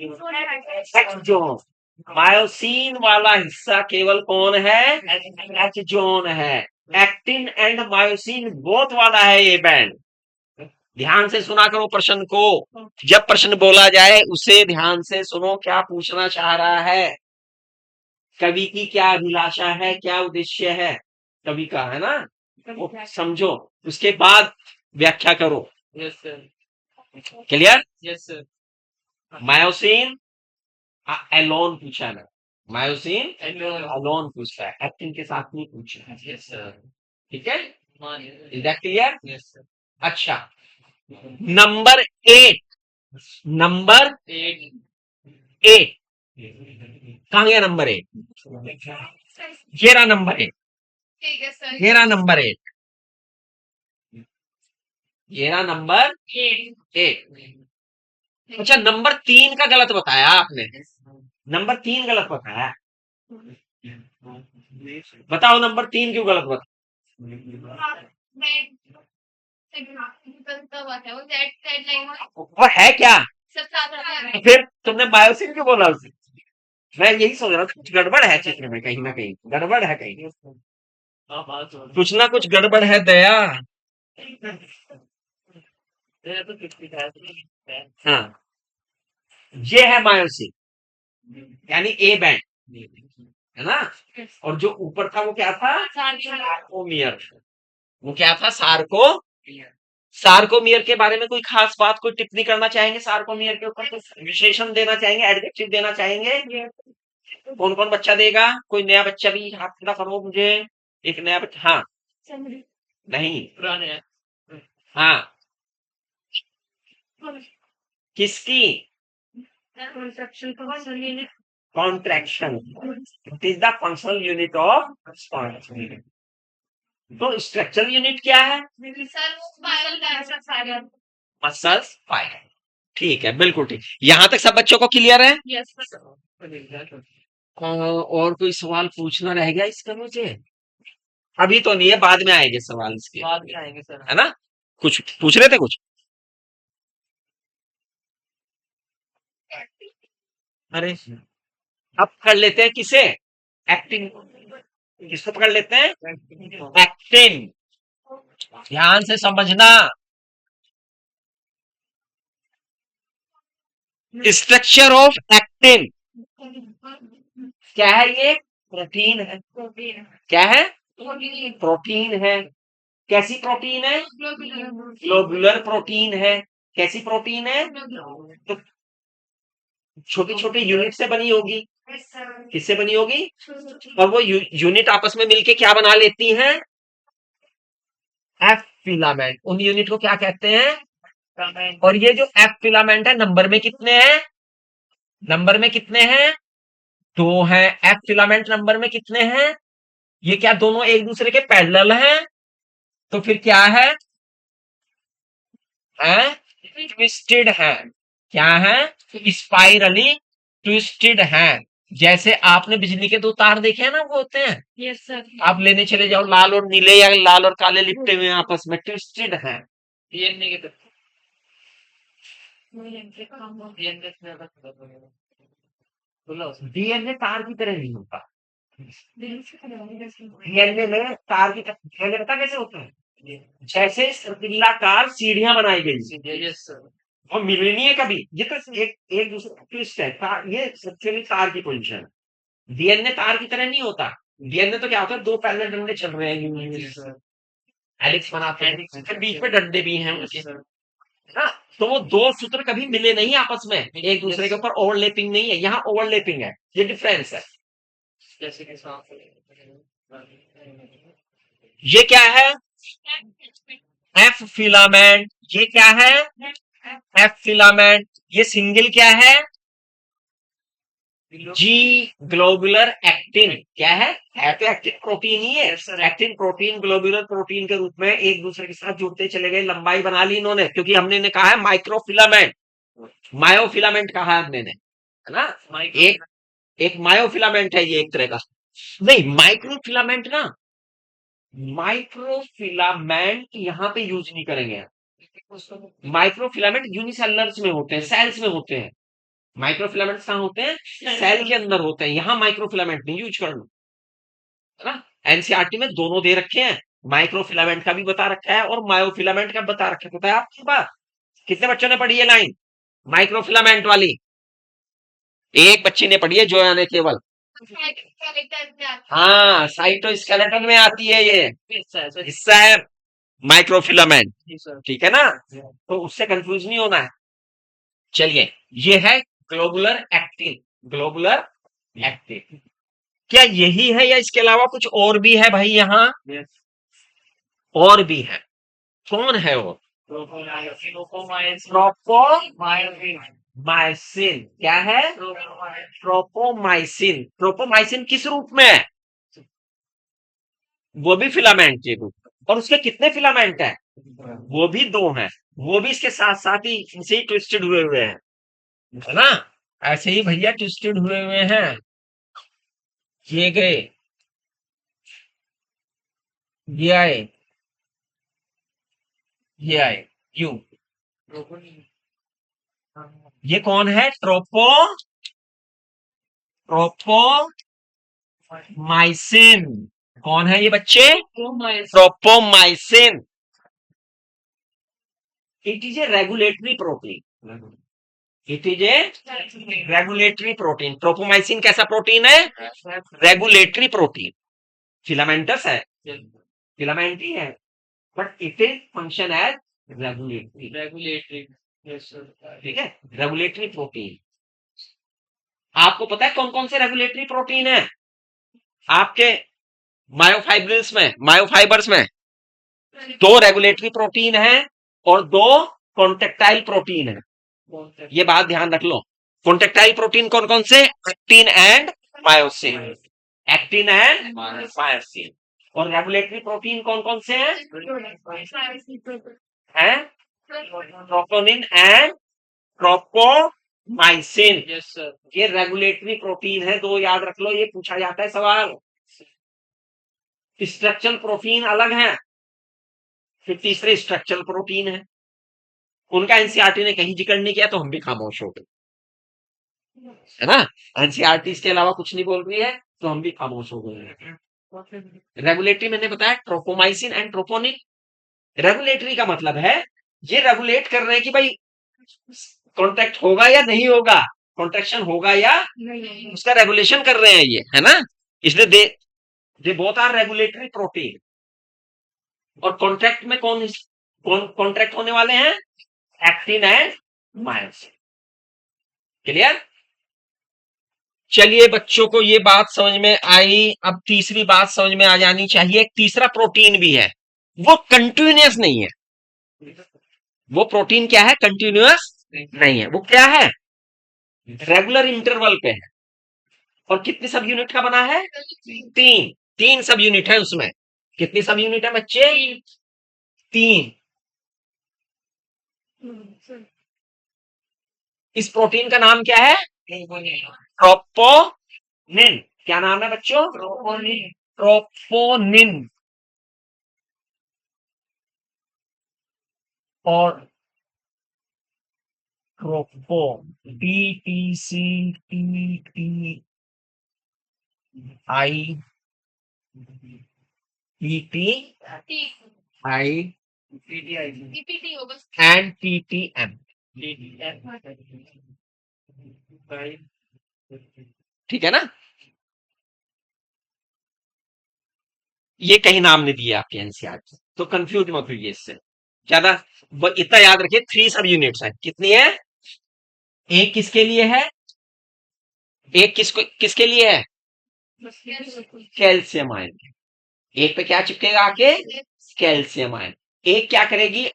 जोन, मायोसिन वाला हिस्सा केवल कौन है? एच जोन है। एक्टिन एंड मायोसिन बोथ वाला है ये बैंड। ध्यान से सुना करो प्रश्न को, जब प्रश्न बोला जाए उसे ध्यान से सुनो, क्या पूछना चाह रहा है, कवि की क्या अभिलाषा है, क्या उद्देश्य है कवि का, है ना, वो समझो, उसके बाद व्याख्या करो। Yes sir. Clear? Yes sir. Myosin alone पूछा ना, मायोसिन एलोन पूछता है, एक्टिन के साथ नहीं पूछा है। Yes sir. ठीक है, is that clear? Yes sir. अच्छा, नंबर 8, नंबर 8 कहां गया? नंबर 8 ये रहा, नंबर 8 ठीक है सर। ये रहा, नंबर 8 ये रहा, नंबर 8। अच्छा, नंबर 3 का गलत बताया आपने, नंबर 3 गलत बताया, बताओ नंबर 3 क्यों गलत बताया? वो है क्या? फिर तुमने मायोसिन क्यों बोला उसे? मैं यही सोच रहा हूँ कुछ गड़बड़ है चित्र में, कहीं ना कहीं गड़बड़ है, कहीं कुछ ना कुछ गड़बड़ है दया। हाँ, ये है मायोसिन यानी ए बैंड, है ना, और जो ऊपर था वो क्या था? सार्कोमियर। वो क्या था? सार्कोमियर के बारे में कोई खास बात, कोई टिप्पणी करना चाहेंगे? सार्कोमियर के ऊपर कुछ विशेषण देना चाहेंगे, एडजेक्टिव देना चाहेंगे? कौन कौन बच्चा देगा? कोई नया बच्चा भी हाथ खड़ा करो मुझे, एक नया बच्चा। हाँ, नहीं, पुराने। हाँ, किसकी? Contraction, it is the functional unit of contraction. तो स्ट्रक्चरल यूनिट क्या है? Muscles fibre. ठीक है, बिल्कुल ठीक, यहां तक सब बच्चों को क्लियर है? यस और कोई सवाल पूछना रह गया इसका मुझे? अभी तो नहीं है, बाद में आएंगे सवाल इसके, बाद में आएंगे सर, है ना? कुछ पूछ रहे थे कुछ? अरे, अब कर लेते हैं किसे? एक्टिंग। किसको पकड़ लेते हैं? एक्टिंग। ध्यान से समझना, स्ट्रक्चर ऑफ एक्टिन क्या है? ये प्रोटीन है। क्या है? प्रोटीन है। कैसी प्रोटीन है? ग्लोबुलर प्रोटीन है। कैसी प्रोटीन है? तो छोटी छोटी यूनिट से बनी होगी। किससे बनी होगी? और वो यूनिट आपस में मिलके क्या बना लेती हैं? F filament. उन यूनिट को क्या कहते हैं? और ये जो एफ फिलामेंट है, नंबर में कितने हैं? नंबर में कितने हैं? 2 हैं। एफ फिलामेंट नंबर में कितने हैं? ये क्या दोनों एक दूसरे के पैरेलल हैं? तो फिर क्या है? ट्विस्टेड है। क्या है? स्पाइरली ट्विस्टेड है। जैसे आपने बिजली के 2 तार देखे हैं ना, वो होते हैं। Yes sir. आप लेने चले जाओ, लाल और नीले या लाल और काले लिपटे हुए आपस में, ट्विस्टेड है। डीएनए के तरफ। डीएनए तार की तरह नहीं होता। डीएनए में तार की तरह, डीएनए पता कैसे होता है? जैसे सर्पिलाकार सीढ़ियां बनाई गई, यस सर। वो मिली नहीं है कभी, ये तो एक एक दूसरे का ट्विस्ट है, ये सच्चुअली तार की पोजीशन। डीएनए तार की तरह नहीं होता। डीएनए तो क्या होता है? 2 पैरेलल डंडे चल रहे हैं, हेलिक्स बनाते हैं, फिर बीच में डंडे भी हैं उनके, है ना? तो वो 2 सूत्र कभी मिले नहीं आपस में, एक दूसरे के ऊपर ओवरलैपिंग नहीं है। यहाँ ओवरलैपिंग है, ये डिफरेंस है। जैसे कि ये क्या है? F filament. ये क्या है? F filament. ये सिंगल क्या है? जी ग्लोबुलर एक्टिन। क्या है? तो एक्टिन प्रोटीन ही है। एक्टिन प्रोटीन ग्लोबुलर प्रोटीन के रूप में एक दूसरे के साथ जुड़ते चले गए, लंबाई बना ली इन्होंने, क्योंकि हमने ने कहा है माइक्रोफिलामेंट, मायोफिलामेंट कहा है हमने ने, है ना? एक एक मायोफिलामेंट है ये एक तरह का। नहीं, माइक्रोफिलामेंट ना, माइक्रोफिलामेंट यहां पे यूज नहीं करेंगे। माइक्रोफिलामेंट यूनिसेलुलर्स में होते हैं, सेल्स में होते हैं। माइक्रोफिलामेंट कहाँ होते हैं? सेल के अंदर होते हैं। यहां माइक्रोफिलामेंट नहीं यूज करना, है ना। एनसीईआरटी में दोनों दे रखे हैं, माइक्रोफिलामेंट का भी बता रखा है और मायोफिलामेंट का बता रखा है। पता है आपको बात? कितने बच्चों ने पढ़ी है लाइन माइक्रोफिलामेंट वाली? एक बच्ची ने पढ़ी है, जोया ने केवल। हाँ, साइटोस्केलेटन में आती है, ये हिस्सा है माइक्रोफिलामेंट, ठीक है ना। तो उससे कंफ्यूज नहीं होना है। चलिए, ये है ग्लोबुलर एक्टिन। ग्लोबुलर एक्टिन क्या यही है या इसके अलावा कुछ और भी है भाई? यहाँ और भी है। कौन है वो? ट्रोपोमाइसिन। क्या है? ट्रोपोमाइसिन। ट्रोपोमाइसिन किस रूप में है? वो भी फिलामेंट के रूप। और उसके कितने फिलामेंट है? वो भी दो हैं। वो भी इसके साथ साथ ही इनसे ही ट्विस्टेड हुए हुए हैं, है ना। ऐसे ही भैया ट्विस्टेड हुए हुए हैं, ये गए, ये आए, ये आए, यू। ये कौन है? ट्रोपोमाइसिन। कौन है ये बच्चे? Tropomyosin. It is a regulatory protein. It is a regulatory protein. Tropomyosin कैसा प्रोटीन है? Regulatory protein. फिलामेंटस है, फिलामेंट ही है, but it is function as regulatory. ठीक है, रेगुलेटरी प्रोटीन। आपको पता है कौन कौन से रेगुलेटरी प्रोटीन है आपके मायोफाइब्रिल्स में, मायोफाइबर्स में? दो रेगुलेटरी प्रोटीन है और दो कॉन्टेक्टाइल प्रोटीन है। ये बात ध्यान रख लो। कॉन्टेक्टाइल प्रोटीन कौन कौन से? Actin and myosin. Actin and myosin. और रेगुलेटरी प्रोटीन कौन कौन से हैं? हैं? Troponin and ट्रोपोमाइसिन। ये रेगुलेटरी प्रोटीन है, दो याद रख लो, ये पूछा जाता है सवाल। स्ट्रक्चरल प्रोटीन अलग है, फिर तीसरे स्ट्रक्चरल प्रोटीन है। उनका एनसीईआरटी ने कहीं जिक्र नहीं किया तो हम भी खामोश हो गए, है ना। एनसीईआरटी इसके अलावा कुछ नहीं बोल रही है तो हम भी खामोश हो गए। रेगुलेटरी मैंने बताया ट्रोपोमाइसिन एंड ट्रोपोनिन। रेगुलेटरी का मतलब है ये रेगुलेट कर रहे हैं कि भाई कॉन्ट्रैक्ट होगा या नहीं होगा, कॉन्ट्रैक्शन होगा या उसका रेगुलेशन कर रहे हैं ये, है ना। इसलिए they both are regulatory protein. और कॉन्ट्रैक्ट में कौन कॉन्ट्रैक्ट होने वाले हैं? Actin and myosin. क्लियर? चलिए बच्चों को ये बात समझ में आई। अब तीसरी बात समझ में आ जानी चाहिए। एक तीसरा प्रोटीन भी है, वो कंटिन्यूअस नहीं है। वो प्रोटीन क्या है? कंटिन्यूअस नहीं है। वो क्या है? रेगुलर इंटरवल पे है। और कितनी सब यूनिट का बना है? तीन। तीन सब यूनिट है उसमें। कितनी सब यूनिट है बच्चे? तीन। इस प्रोटीन का नाम क्या है? ट्रोपोनिन। क्या नाम है बच्चों? ट्रोपोनिन। और ट्रोपो, TTCTTI PTI and TTM। ठीक है ना। ये कहीं नाम नहीं दिया आपके एनसीईआरटी, तो कंफ्यूज मत होइए इससे ज्यादा। इतना याद रखिए, थ्री सब यूनिट्स है। कितनी है? एक किसके लिए है? एक किसके लिए है? Calcium ion. एक पे क्या चिपकेगा आके? Calcium ion. एक क्या करेगी?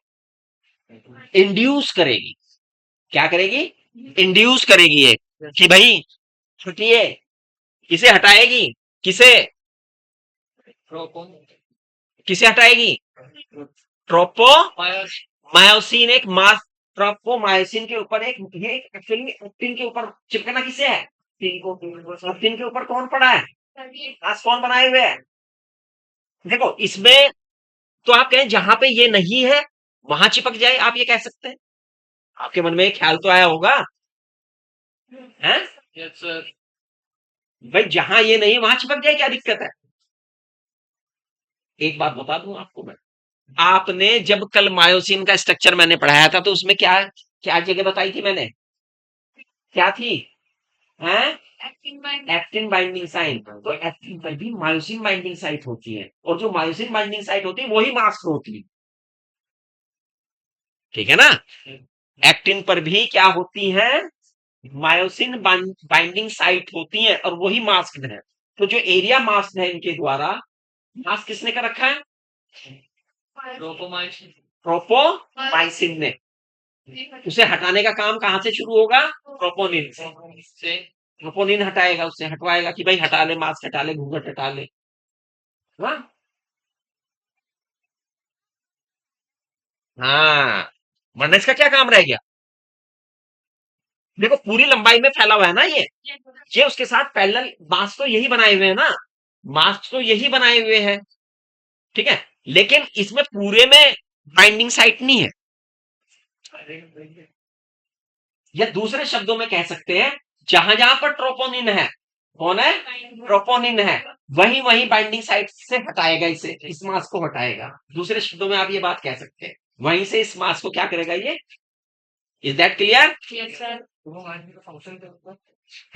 इंड्यूस करेगी। क्या करेगी? इंड्यूस करेगी एक, कि भाई छुट्टिए, किसे हटाएगी? किसे? किसे हटाएगी? ट्रोपो मायोसिन। एक मास ट्रोपोमायोसिन के ऊपर एक, ये एक्चुअली एक्टिन के ऊपर चिपकना किसे है? एक्टिन के ऊपर कौन पड़ा है? मास्क कौन बनाए हुए हैं? देखो इसमें तो आप कहें जहां पे ये नहीं है वहां चिपक जाए, आप ये कह सकते हैं। आपके मन में एक ख्याल तो आया होगा, हैं? Yes sir. भाई जहां ये नहीं है वहां चिपक जाए, क्या दिक्कत है? एक बात बता दूं आपको मैं, आपने जब कल मायोसिन का स्ट्रक्चर मैंने पढ़ाया था तो उसमें क्या क्या जगह बताई थी मैंने, क्या थी? हैं? Actin binding site. तो एक्टिन पर भी मायोसिन बाइंडिंग साइट होती है, और जो मायोसिन बाइंडिंग साइट होती है वही मास्क होती है, ठीक है ना? एक्टिन पर भी क्या होती है? मायोसिन बाइंडिंग साइट होती है और वही मास्क है। तो जो एरिया मास्क है इनके द्वारा, मास्क किसने कर रखा है? ट्रोपोमाइसिन ट्रोपोमाइसिन ने। उसे हटाने का काम कहां से शुरू होगा? ट्रोपोनिन से। से ट्रोपोनिन हटाएगा, उससे हटवाएगा कि भाई हटा ले, मास्क हटा ले, घूंघट हटा ले। हाँ हाँ, वरना इसका क्या काम रह गया? देखो पूरी लंबाई में फैला हुआ है ना ये उसके साथ पैरेलल मास्क तो यही बनाए हुए हैं ना, मास्क तो यही बनाए हुए हैं, ठीक है। लेकिन इसमें पूरे में बाइंडिंग साइट नहीं है, या दूसरे शब्दों में कह सकते हैं जहां जहां पर ट्रोपोनिन है, कौन है? ट्रोपोनिन है, वही वही बाइंडिंग साइट से हटाएगा, इसे, इस मास्क को हटाएगा। दूसरे शब्दों में आप ये बात कह सकते हैं, वहीं से इस मास्क को क्या करेगा ये। Is that clear? Yes sir. ट्रोपोमाइसिन का फंक्शन क्या होता है?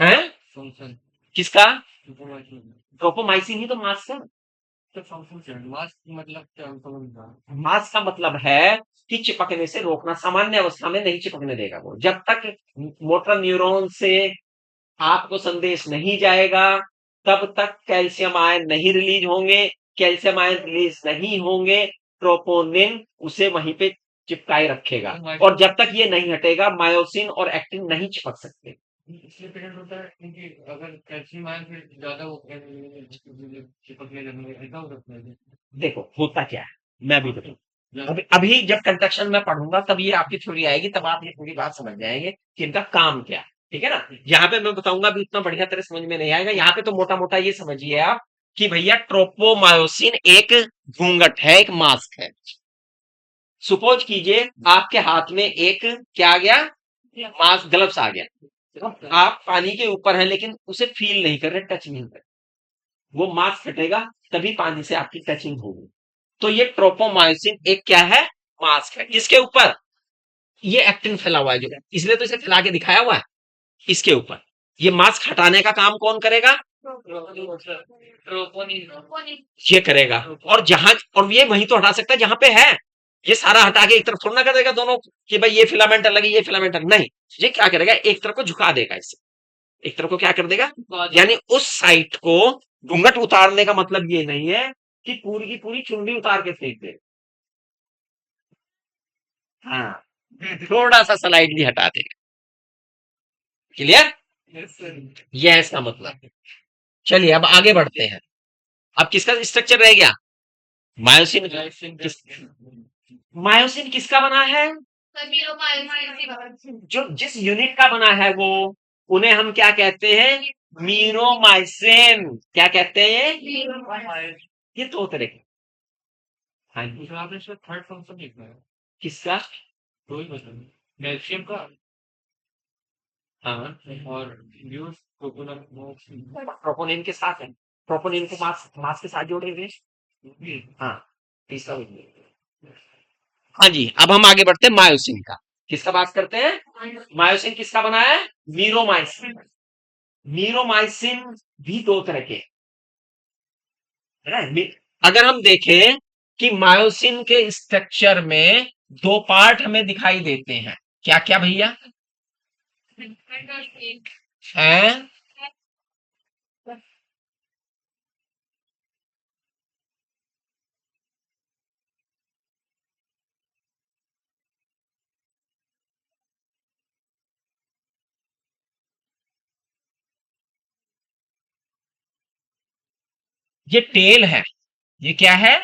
है? फंक्शन किसका? ट्रोपोमाइसिन ट्रोपोमाइसिन ही तो मास्क है। तो फंक्शन क्या है? मास्क मतलब क्या हम समझ रहा है। मास्क का मतलब है कि चिपकने से रोकना, सामान्य अवस्था में नहीं चिपकने देगा वो, जब तक मोटर न्यूरॉन से आपको संदेश नहीं जाएगा तब तक कैल्शियम आयन नहीं रिलीज होंगे, कैल्शियम आयन रिलीज नहीं होंगे, ट्रोपोनिन उसे वहीं पे चिपकाए रखेगा, और जब तक ये नहीं हटेगा मायोसिन और एक्टिन नहीं चिपक सकते। इसलिए पेटेंट होता है क्योंकि अगर कैल्शियम आयन फिर ज्यादा वो चिपकने लगने ऐसा हो सकता है। देखो होता क्या है, मैं भी बताऊं। अभी जब कंस्ट्रक्शन में पढ़ूंगा तब ये आपकी थ्योरी आएगी, तब आप ये पूरी बात समझ जाएंगे कि इनका काम क्या है, ठीक है ना? यहाँ पे मैं बताऊंगा अभी उतना बढ़िया तरह समझ में नहीं आएगा, यहाँ पे तो मोटा मोटा ये समझिए आप कि भैया ट्रोपोमायोसिन एक घूंघट है, एक मास्क है। सुपोज कीजिए आपके हाथ में एक क्या आ गया? मास्क, ग्लव्स आ गया। देखो, आप पानी के ऊपर हैं लेकिन उसे फील नहीं कर रहे, टच नहीं कर रहे, वो मास्क हटेगा तभी पानी से आपकी टचिंग होगी। तो ये ट्रोपोमायोसिन एक क्या है? मास्क है। इसके ऊपर ये एक्टिन फैला हुआ है, जो इसलिए तो इसे फैला के दिखाया हुआ है। इसके ऊपर ये मास्क हटाने का काम कौन करेगा? ट्रोपोनिन ये करेगा। और जहां, और ये वहीं तो हटा सकता है जहां पे है, ये सारा हटा के एक तरफ थोड़ा ना कर देगा दोनों, कि भाई ये फिलामेंट अलग है ये फिलामेंट अलग, नहीं। ये क्या करेगा? एक तरफ को झुका देगा, इसे एक तरफ को क्या कर देगा, यानी उस साइट को। घूंघट उतारने का मतलब ये नहीं है कि पूरी की पूरी चुंडी उतार के फेंक दे, हाँ, थोड़ा सा स्लाइड भी हटा देगा। क्लियर? Yes sir. यह है इसका मतलब। चलिए अब आगे बढ़ते हैं। अब किसका स्ट्रक्चर रह गया? मायोसिन। मायोसिन किसका बना है? जो जिस यूनिट का बना है वो, उन्हें हम क्या कहते हैं? मीरोमाइसिन। क्या कहते हैं? ये दो तरह के। हाँ जी। तो आपने इसका थर्ड फंक्शन लिखा है। किसका? दो ही बता कैल्शियम का हाँ, और यूज कोकोनट प्रोपोनिन के साथ है, प्रोपोनिन को मास मास के साथ जोड़े हुए। हाँ, तीसरा वही। हाँ जी, अब हम आगे बढ़ते हैं मायोसिन का। किसका बात करते हैं? मायोसिन किसका बना है? मीरोमाइसिन। मीरोमाइसिन भी दो तरह के है। अगर हम देखें कि मायोसिन के स्ट्रक्चर में दो पार्ट हमें दिखाई देते हैं, क्या क्या भैया? हैं? ये टेल है, ये क्या है?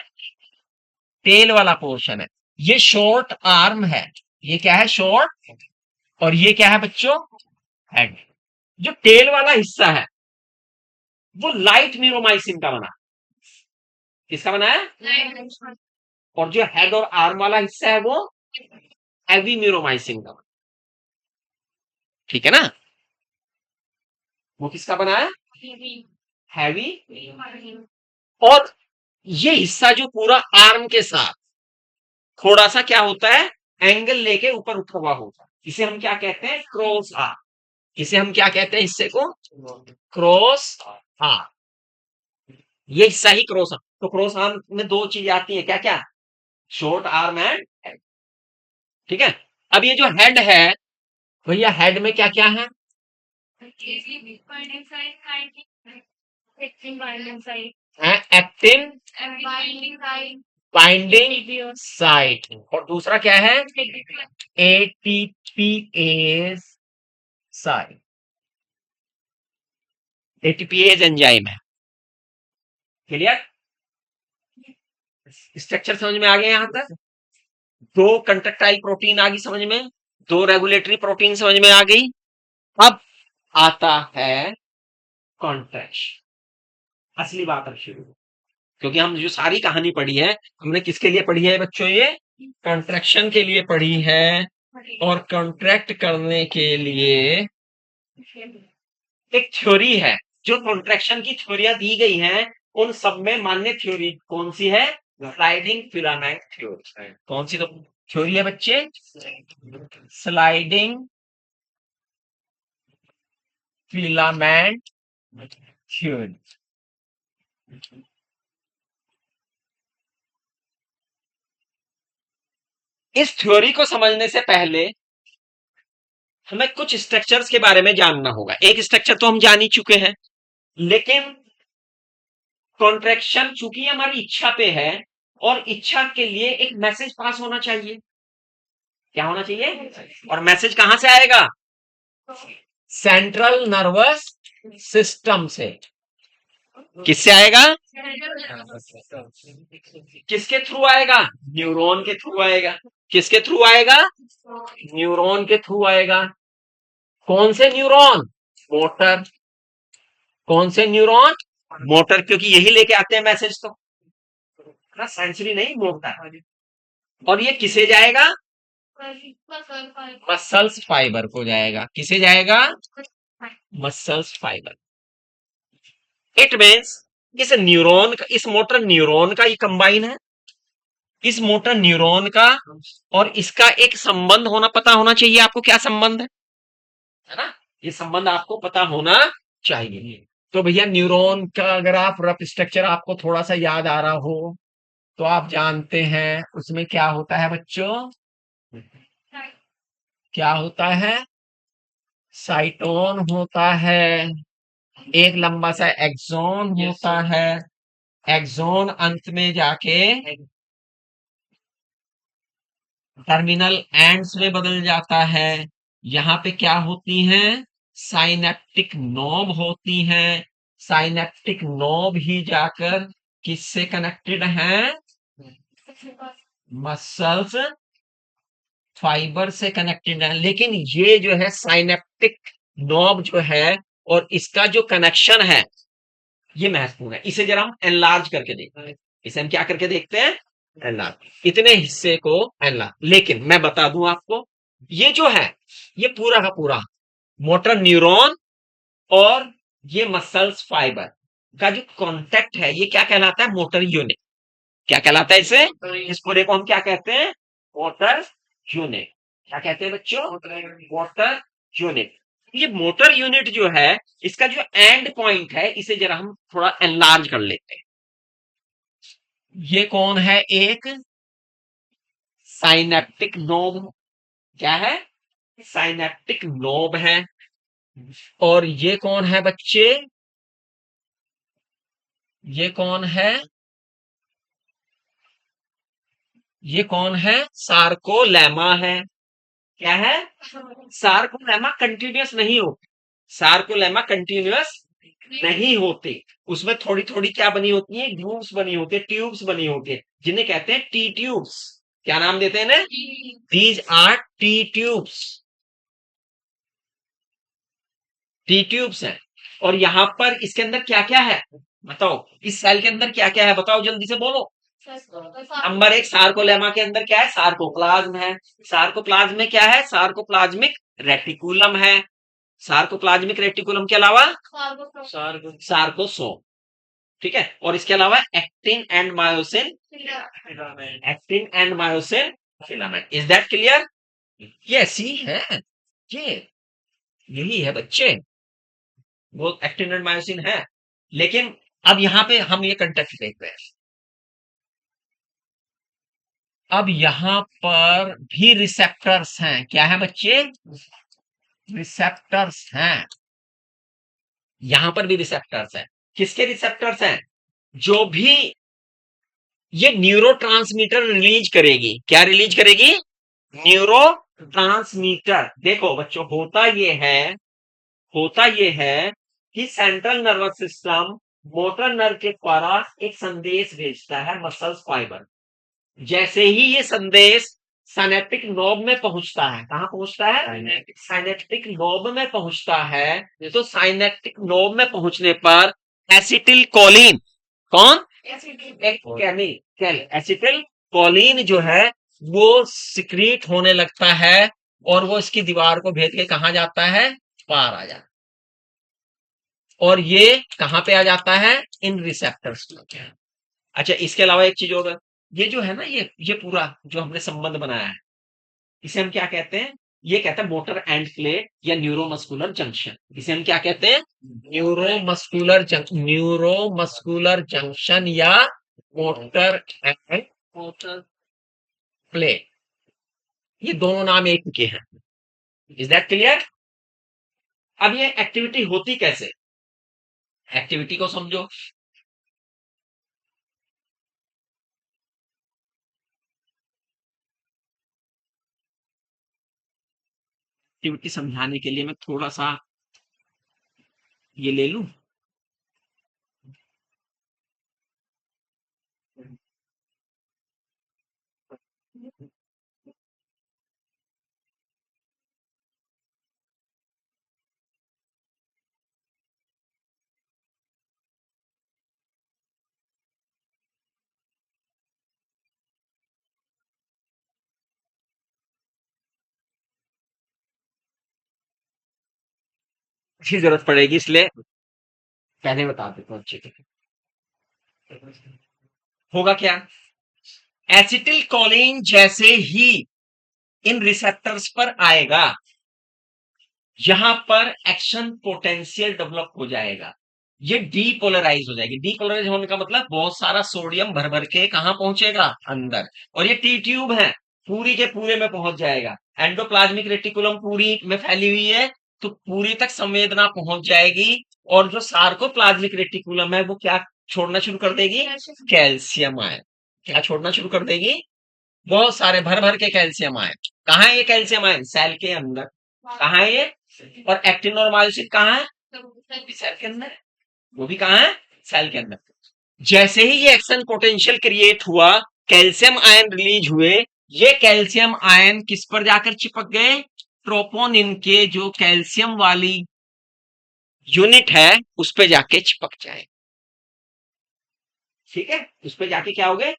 टेल वाला पोर्शन है। ये शॉर्ट आर्म है, ये क्या है? शॉर्ट। और ये क्या है बच्चों? हेड। जो टेल वाला हिस्सा है वो लाइट म्यूरोमाइसिन का बना। किसका बना है? और जो हेड और आर्म वाला हिस्सा है वो हैवी म्यूरोमाइसिन का बना। ठीक है ना? वो किसका बना है? हैवी। और ये हिस्सा जो पूरा आर्म के साथ थोड़ा सा क्या होता है, एंगल लेके ऊपर उठा हुआ होता है, इसे हम क्या कहते हैं? Cross arm. इसे हम क्या कहते हैं? हिस्से को क्रॉस आर्म। ये हिस्सा ही क्रॉस आर्म। तो क्रॉस आर्म में दो चीज आती है, क्या क्या? Short arm and head. ठीक है। अब ये जो हेड है भैया, हेड में क्या क्या है? एक्टिन बाइंडिंग साइट, और दूसरा क्या है? ATPase site. एटीपीएज एंजाइम है। क्लियर? स्ट्रक्चर समझ में आ गया यहां तक? दो कंट्रक्टाइल प्रोटीन आ गई समझ में, दो रेगुलेटरी प्रोटीन समझ में आ गई। अब आता है कॉन्ट्रैक्शन। असली बात अब शुरू, क्योंकि हम जो सारी कहानी पढ़ी है हमने किसके लिए पढ़ी है बच्चों? ये कॉन्ट्रैक्शन के लिए पढ़ी है। और कॉन्ट्रैक्ट करने के लिए एक थ्योरी है, जो कॉन्ट्रैक्शन की थ्योरियां दी गई हैं उन सब में मान्य थ्योरी कौन सी है? Sliding filament theory. कौन सी तो थ्योरी है बच्चे? Sliding filament theory. इस थ्योरी को समझने से पहले हमें कुछ स्ट्रक्चर्स के बारे में जानना होगा। एक स्ट्रक्चर तो हम जान ही चुके हैं, लेकिन कॉन्ट्रैक्शन चूंकि हमारी इच्छा पे है और इच्छा के लिए एक मैसेज पास होना चाहिए। क्या होना चाहिए? और मैसेज कहां से आएगा? सेंट्रल नर्वस सिस्टम से। किससे आएगा? किसके थ्रू आएगा? न्यूरॉन के थ्रू आएगा। किसके थ्रू आएगा? न्यूरॉन के थ्रू आएगा। कौन से न्यूरॉन? मोटर। कौन से न्यूरॉन? मोटर, क्योंकि यही लेके आते हैं मैसेज तो ना, सेंसरी नहीं, मोटर। और ये किसे जाएगा? मसल्स फाइबर को जाएगा। किसे जाएगा? Muscles fibre. इट मीन्स इस न्यूरॉन का, इस मोटर न्यूरॉन का ये कंबाइन है। इस मोटर न्यूरॉन का और इसका एक संबंध होना, पता होना चाहिए आपको। क्या संबंध है ना? ये संबंध आपको पता होना चाहिए। तो भैया न्यूरॉन का अगर आप रफ स्ट्रक्चर आपको थोड़ा सा याद आ रहा हो तो आप जानते हैं उसमें क्या होता है बच्चों? क्या होता है? साइटोन होता है, एक लंबा सा एक्सोन होता है, एक्सोन अंत में जाके टर्मिनल एंड्स में बदल जाता है। यहां पे क्या होती हैं? साइनेप्टिक नोब होती हैं। साइनेप्टिक नोब ही जाकर किससे कनेक्टेड हैं? मसल्स फाइबर से कनेक्टेड है। लेकिन ये जो है साइनेप्टिक नोब जो है और इसका जो कनेक्शन है ये महत्वपूर्ण है। इसे जरा हम एनलार्ज करके देखते हैं। इसे हम क्या करके देखते हैं? एनलार्ज। इतने हिस्से को एनलार्ज। लेकिन मैं बता दूं आपको, ये जो है ये पूरा का पूरा मोटर न्यूरॉन और ये मसल्स फाइबर का जो कॉन्टेक्ट है ये क्या कहलाता है? Motor unit. क्या कहलाता है इसे? इस पूरे को हम क्या कहते हैं? Motor unit. क्या कहते हैं बच्चों? Motor unit. ये मोटर यूनिट जो है इसका जो एंड पॉइंट है इसे जरा हम थोड़ा एनलार्ज कर लेते हैं। ये कौन है? एक साइनेप्टिक नोब। क्या है? साइनेप्टिक नोब है। और ये कौन है बच्चे? ये कौन है? ये कौन है? सार्कोलेमा है। क्या है? सार्कोलेमा कंटिन्यूअस नहीं होते। सार्कोलेमा कंटिन्यूअस नहीं होते। उसमें थोड़ी थोड़ी क्या बनी होती है? ग्रूव्स बनी होती है, ट्यूब्स बनी होती है, जिन्हें कहते हैं टी ट्यूब्स। क्या नाम देते हैं इन्हें? These R T tubes. T tubes हैं। और यहां पर इसके अंदर क्या क्या है बताओ, इस सेल के अंदर क्या क्या है बताओ, जल्दी से बोलो। नंबर एक, सार्कोलेमा के अंदर क्या है, सार्कोप्लाज्म है। सार्कोप्लाज्म में क्या है, सार्कोप्लाज्मिक रेटिकुलम है। सार्कोप्लाज्मिक रेटिकुलम के अलावा सार्कोसोम, ठीक है। और इसके अलावा actin and myosin, actin and myosin filament. Is that clear? Yes he है, ये यही है बच्चे, वो एक्टिन एंड मायोसिन है। लेकिन अब यहां पे हम ये कंटेक्ट देख रहे हैं, अब यहां पर भी रिसेप्टर्स हैं। क्या है बच्चे? रिसेप्टर्स हैं, यहां पर भी रिसेप्टर्स हैं। किसके रिसेप्टर्स हैं? जो भी ये न्यूरोट्रांसमीटर रिलीज करेगी। क्या रिलीज करेगी? Neuro transmitter. देखो बच्चों, होता ये है कि central nervous system motor nerve के द्वारा एक संदेश भेजता है मसल्स फाइबर। जैसे ही ये संदेश साइनेप्टिक नोब में पहुंचता है, कहां पहुंचता है? साइनेप्टिक नोब में पहुंचता है। तो साइनेप्टिक नोब में पहुंचने पर एसिटिल कोलिन, कौन? केमिकल एसिटिल कोलिन जो है वो सिक्रीट होने लगता है, और वो इसकी दीवार को भेद के कहां जाता है? पार आ जाता है। और ये कहां पे आ जाता है? इन रिसेप्टर्स पे। अच्छा, इसके अलावा एक चीज और, ये जो है ना, ये पूरा जो हमने संबंध बनाया है, इसे हम क्या कहते हैं? ये कहते हैं मोटर एंड प्लेट या न्यूरोमस्कुलर जंक्शन। इसे हम क्या कहते हैं? न्यूरोमस्कुलर जंक्शन या मोटर एंड प्लेट, ये दोनों नाम एक के हैं। Is that clear? अब ये एक्टिविटी होती कैसे, एक्टिविटी को समझो। एक्टिविटी समझाने के लिए मैं थोड़ा सा ये ले लूं। अच्छी जरूरत पड़ेगी, इसलिए पहले बता देता हूँ अच्छे से। होगा क्या? एसिटिल कोलिन जैसे ही इन रिसेप्टर्स पर आएगा, यहां पर एक्शन पोटेंशियल डेवलप हो जाएगा, ये डीपोलराइज हो जाएगी। डीपोलराइज होने का मतलब बहुत सारा सोडियम भर भर के कहां पहुंचेगा? अंदर। और ये टी ट्यूब है, पूरी के पूरे में पहुंच जाएगा। एंडोप्लाज्मिक रेटिकुलम पूरी में फैली हुई है, तो पूरी तक संवेदना पहुंच जाएगी। और जो सार्कोप्लाज्मिक रेटिकुलम है वो क्या छोड़ना शुरू कर देगी? Calcium ion. क्या छोड़ना शुरू कर देगी? बहुत सारे भर भर के कैल्शियम आयन। कहाँ है ये कैल्शियम आयन? सेल के अंदर। कहाँ है ये? और एक्टिन और मायोसिन कहाँ है? सेल के अंदर। वो भी कहाँ है? सेल के अंदर। जैसे ही ये एक्शन पोटेंशियल क्रिएट हुआ, कैल्शियम आयन रिलीज हुए, ये कैल्शियम आयन किस पर जाकर चिपक गए? ट्रोपोनिन के जो कैल्शियम वाली यूनिट है उस पे जाके चिपक जाए। ठीक है, उस पे जाके क्या हो गए?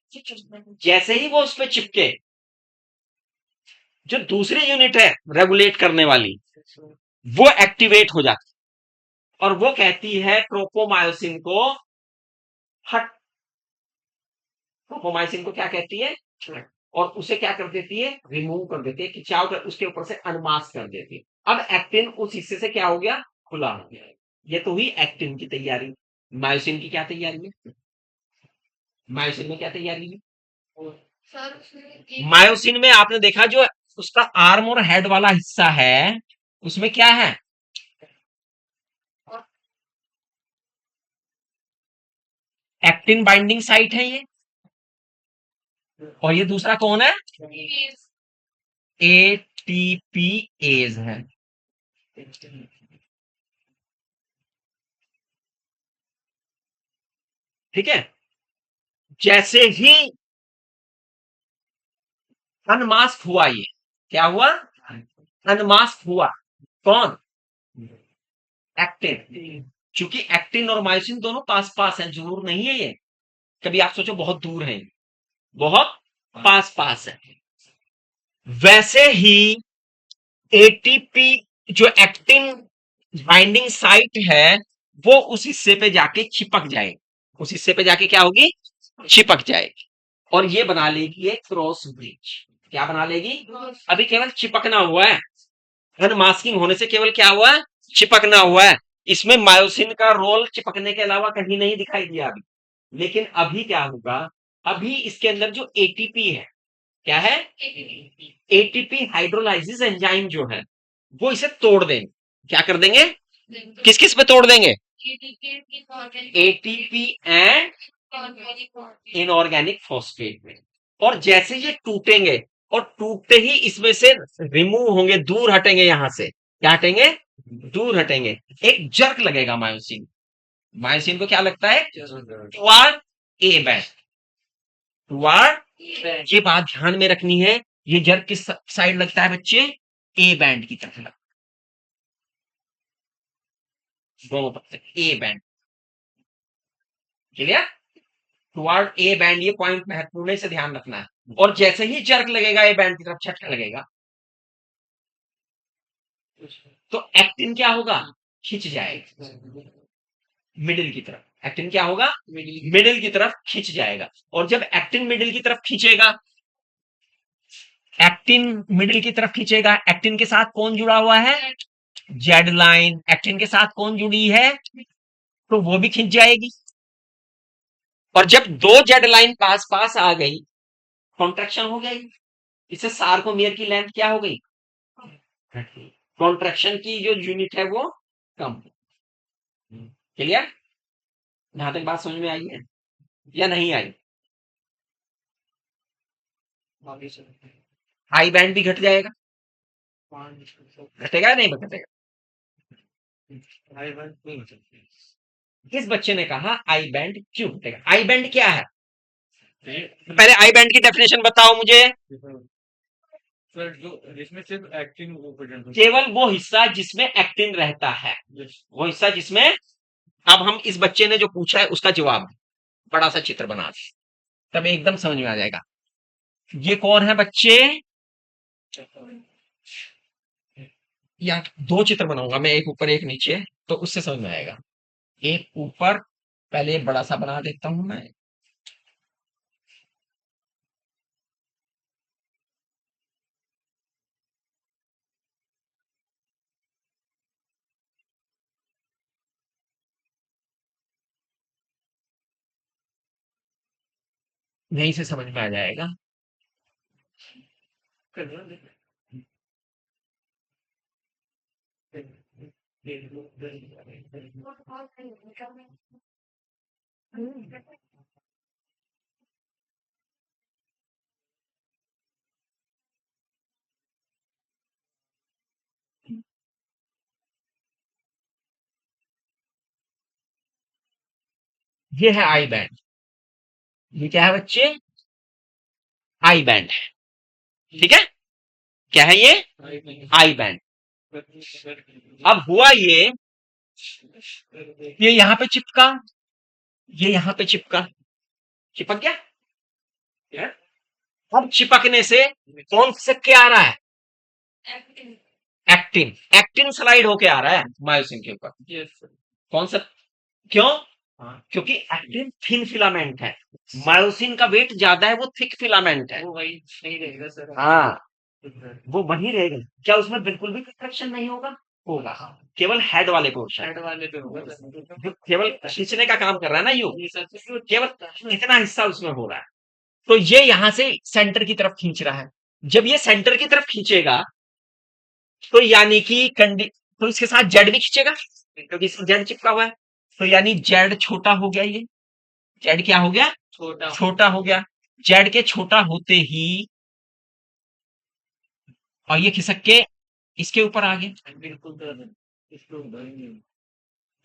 जैसे ही वो उस पे चिपके, जो दूसरी यूनिट है रेगुलेट करने वाली, वो एक्टिवेट हो जाती है और वो कहती है ट्रोपोमायोसिन को हट। ट्रोपोमायोसिन को क्या कहती है? हट। और उसे क्या कर देती है? रिमूव कर देती है, खिंचाव कर उसके ऊपर से अनमास्क कर देती है। अब एक्टिन उस हिस्से से क्या हो गया? खुला हो गया। ये तो हुई एक्टिन की तैयारी। मायोसिन की क्या तैयारी है? मायोसिन में क्या तैयारी है? मायोसिन में आपने देखा जो उसका आर्म और हेड वाला हिस्सा है, उसमें क्या है? एक्टिन बाइंडिंग साइट है ये। और ये दूसरा कौन है? एटीपी एज है। ठीक है, जैसे ही अनमास्क हुआ, ये क्या हुआ? अनमास्क हुआ। कौन? एक्टिन। क्योंकि एक्टिन और मायोसिन दोनों पास पास हैं, जरूर नहीं है ये, कभी आप सोचो बहुत दूर है, बहुत पास पास है। वैसे ही एटीपी जो एक्टिन बाइंडिंग साइट है वो उस हिस्से पे जाके चिपक जाएगी, उस हिस्से पे जाके क्या होगी, चिपक जाएगी, और ये बना लेगी एक क्रॉस ब्रिज। क्या बना लेगी, अभी केवल चिपकना हुआ है, अनमास्किंग होने से केवल क्या हुआ है, चिपकना हुआ है। इसमें मायोसिन का रोल चिपकने के अलावा कहीं नहीं दिखाई दिया अभी। लेकिन अभी क्या होगा, अभी इसके अंदर जो एटीपी है, क्या है, एटीपी हाइड्रोलाइसिस एंजाइम जो है वो इसे तोड़ देंगे। क्या कर देंगे, किस किस पे तोड़ देंगे, एटीपी एंड इनऑर्गेनिक फॉस्फेट में। और जैसे ये टूटेंगे और टूटते ही इसमें से रिमूव होंगे, दूर हटेंगे, यहां से क्या हटेंगे, दूर हटेंगे, एक जर्क लगेगा मायोसिन, मायोसिन को क्या लगता है, टुवार्ड ए बैंड, टुवार्ड, ये बात ध्यान में रखनी है, ये जर्क किस साइड लगता है बच्चे, ए बैंड की तरफ लगता है, दोनों तरफ से A band, clear, toward A band, ये पॉइंट महत्वपूर्ण है, इसे ध्यान रखना है। और जैसे ही जर्क लगेगा ए बैंड की तरफ, झटका लगेगा, तो एक्टिन क्या होगा, खिंच जाएगा मिडिल की तरफ, एक्टिन क्या होगा, मिडिल की तरफ खिंच जाएगा। और जब एक्टिन मिडिल की तरफ खींचेगा, एक्टिन मिडिल की तरफ खींचेगा, एक्टिन के साथ कौन जुड़ा हुआ है, जेड लाइन, एक्टिन के साथ कौन जुड़ी है, तो वो भी खिंच जाएगी। और जब दो जेड लाइन पास पास आ गई, कॉन्ट्रेक्शन हो गई, इससे सार्कोमियर की लेंथ क्या हो गई, कॉन्ट्रेक्शन की जो यूनिट है वो कम। क्लियर, यहां तक बात समझ में आई है या नहीं आई, आई बैंड भी घट जाएगा, घटेगा या नहीं घटेगा, इस बच्चे ने कहा आई बैंड क्यों घटेगा, आई बैंड क्या है, पहले आई बैंड की डेफिनेशन बताओ मुझे, सर जो जिसमें सिर्फ एक्टिन वो प्रेजेंट होता केवल वो हिस्सा जिसमें एक्टिन रहता है, है। वो हिस्सा जिसमें, अब हम इस बच्चे ने जो पूछा है उसका जवाब बड़ा सा चित्र बना दे, तब एकदम समझ में आ जाएगा। ये कौन है बच्चे, या दो चित्र बनाऊंगा मैं, एक ऊपर एक नीचे, तो उससे समझ में आएगा। एक ऊपर, पहले एक बड़ा सा बना देता हूं मैं, यहीं से समझ में आ जाएगा। ये है आई बैंड, ये क्या है बच्चे, आई बैंड है, ठीक है, क्या है ये, आई बैंड। अब हुआ ये यहां पे चिपका, ये यहां पे चिपका, चिपक गया, अब चिपकने से कौन से क्या आ रहा है, एक्टिन, एक्टिन स्लाइड होके आ रहा है मायोसिन के ऊपर, कौन सा, क्यों, क्योंकि एक्टिन थिन फिलामेंट है, मायोसिन का वेट ज्यादा है, वो थिक फिलामेंट है, वो वही नहीं रहेगा सर। हाँ वो वही रहेगा, क्या उसमें बिल्कुल भी कंट्रैक्शन नहीं होगा, होगा, केवल हेड वाले पोर्शन, हेड वाले पे होगा सर। जो केवल खींचने का काम कर रहा है ना, यू ये सर केवल इतना हिस्सा उसमें हो रहा है, तो ये यहां से सेंटर की तरफ खींच रहा है, जब ये सेंटर की तरफ खींचेगा तो यानी कि तो इसके साथ जेड भी खींचेगा, क्योंकि इसमें जेड चिपका हुआ है, तो यानी जेड छोटा हो गया, ये जेड क्या हो गया, छोटा छोटा हो गया, जेड के छोटा होते ही, और ये खिसक के इसके ऊपर आ गया, बिल्कुल सर, इसको भरेंगे।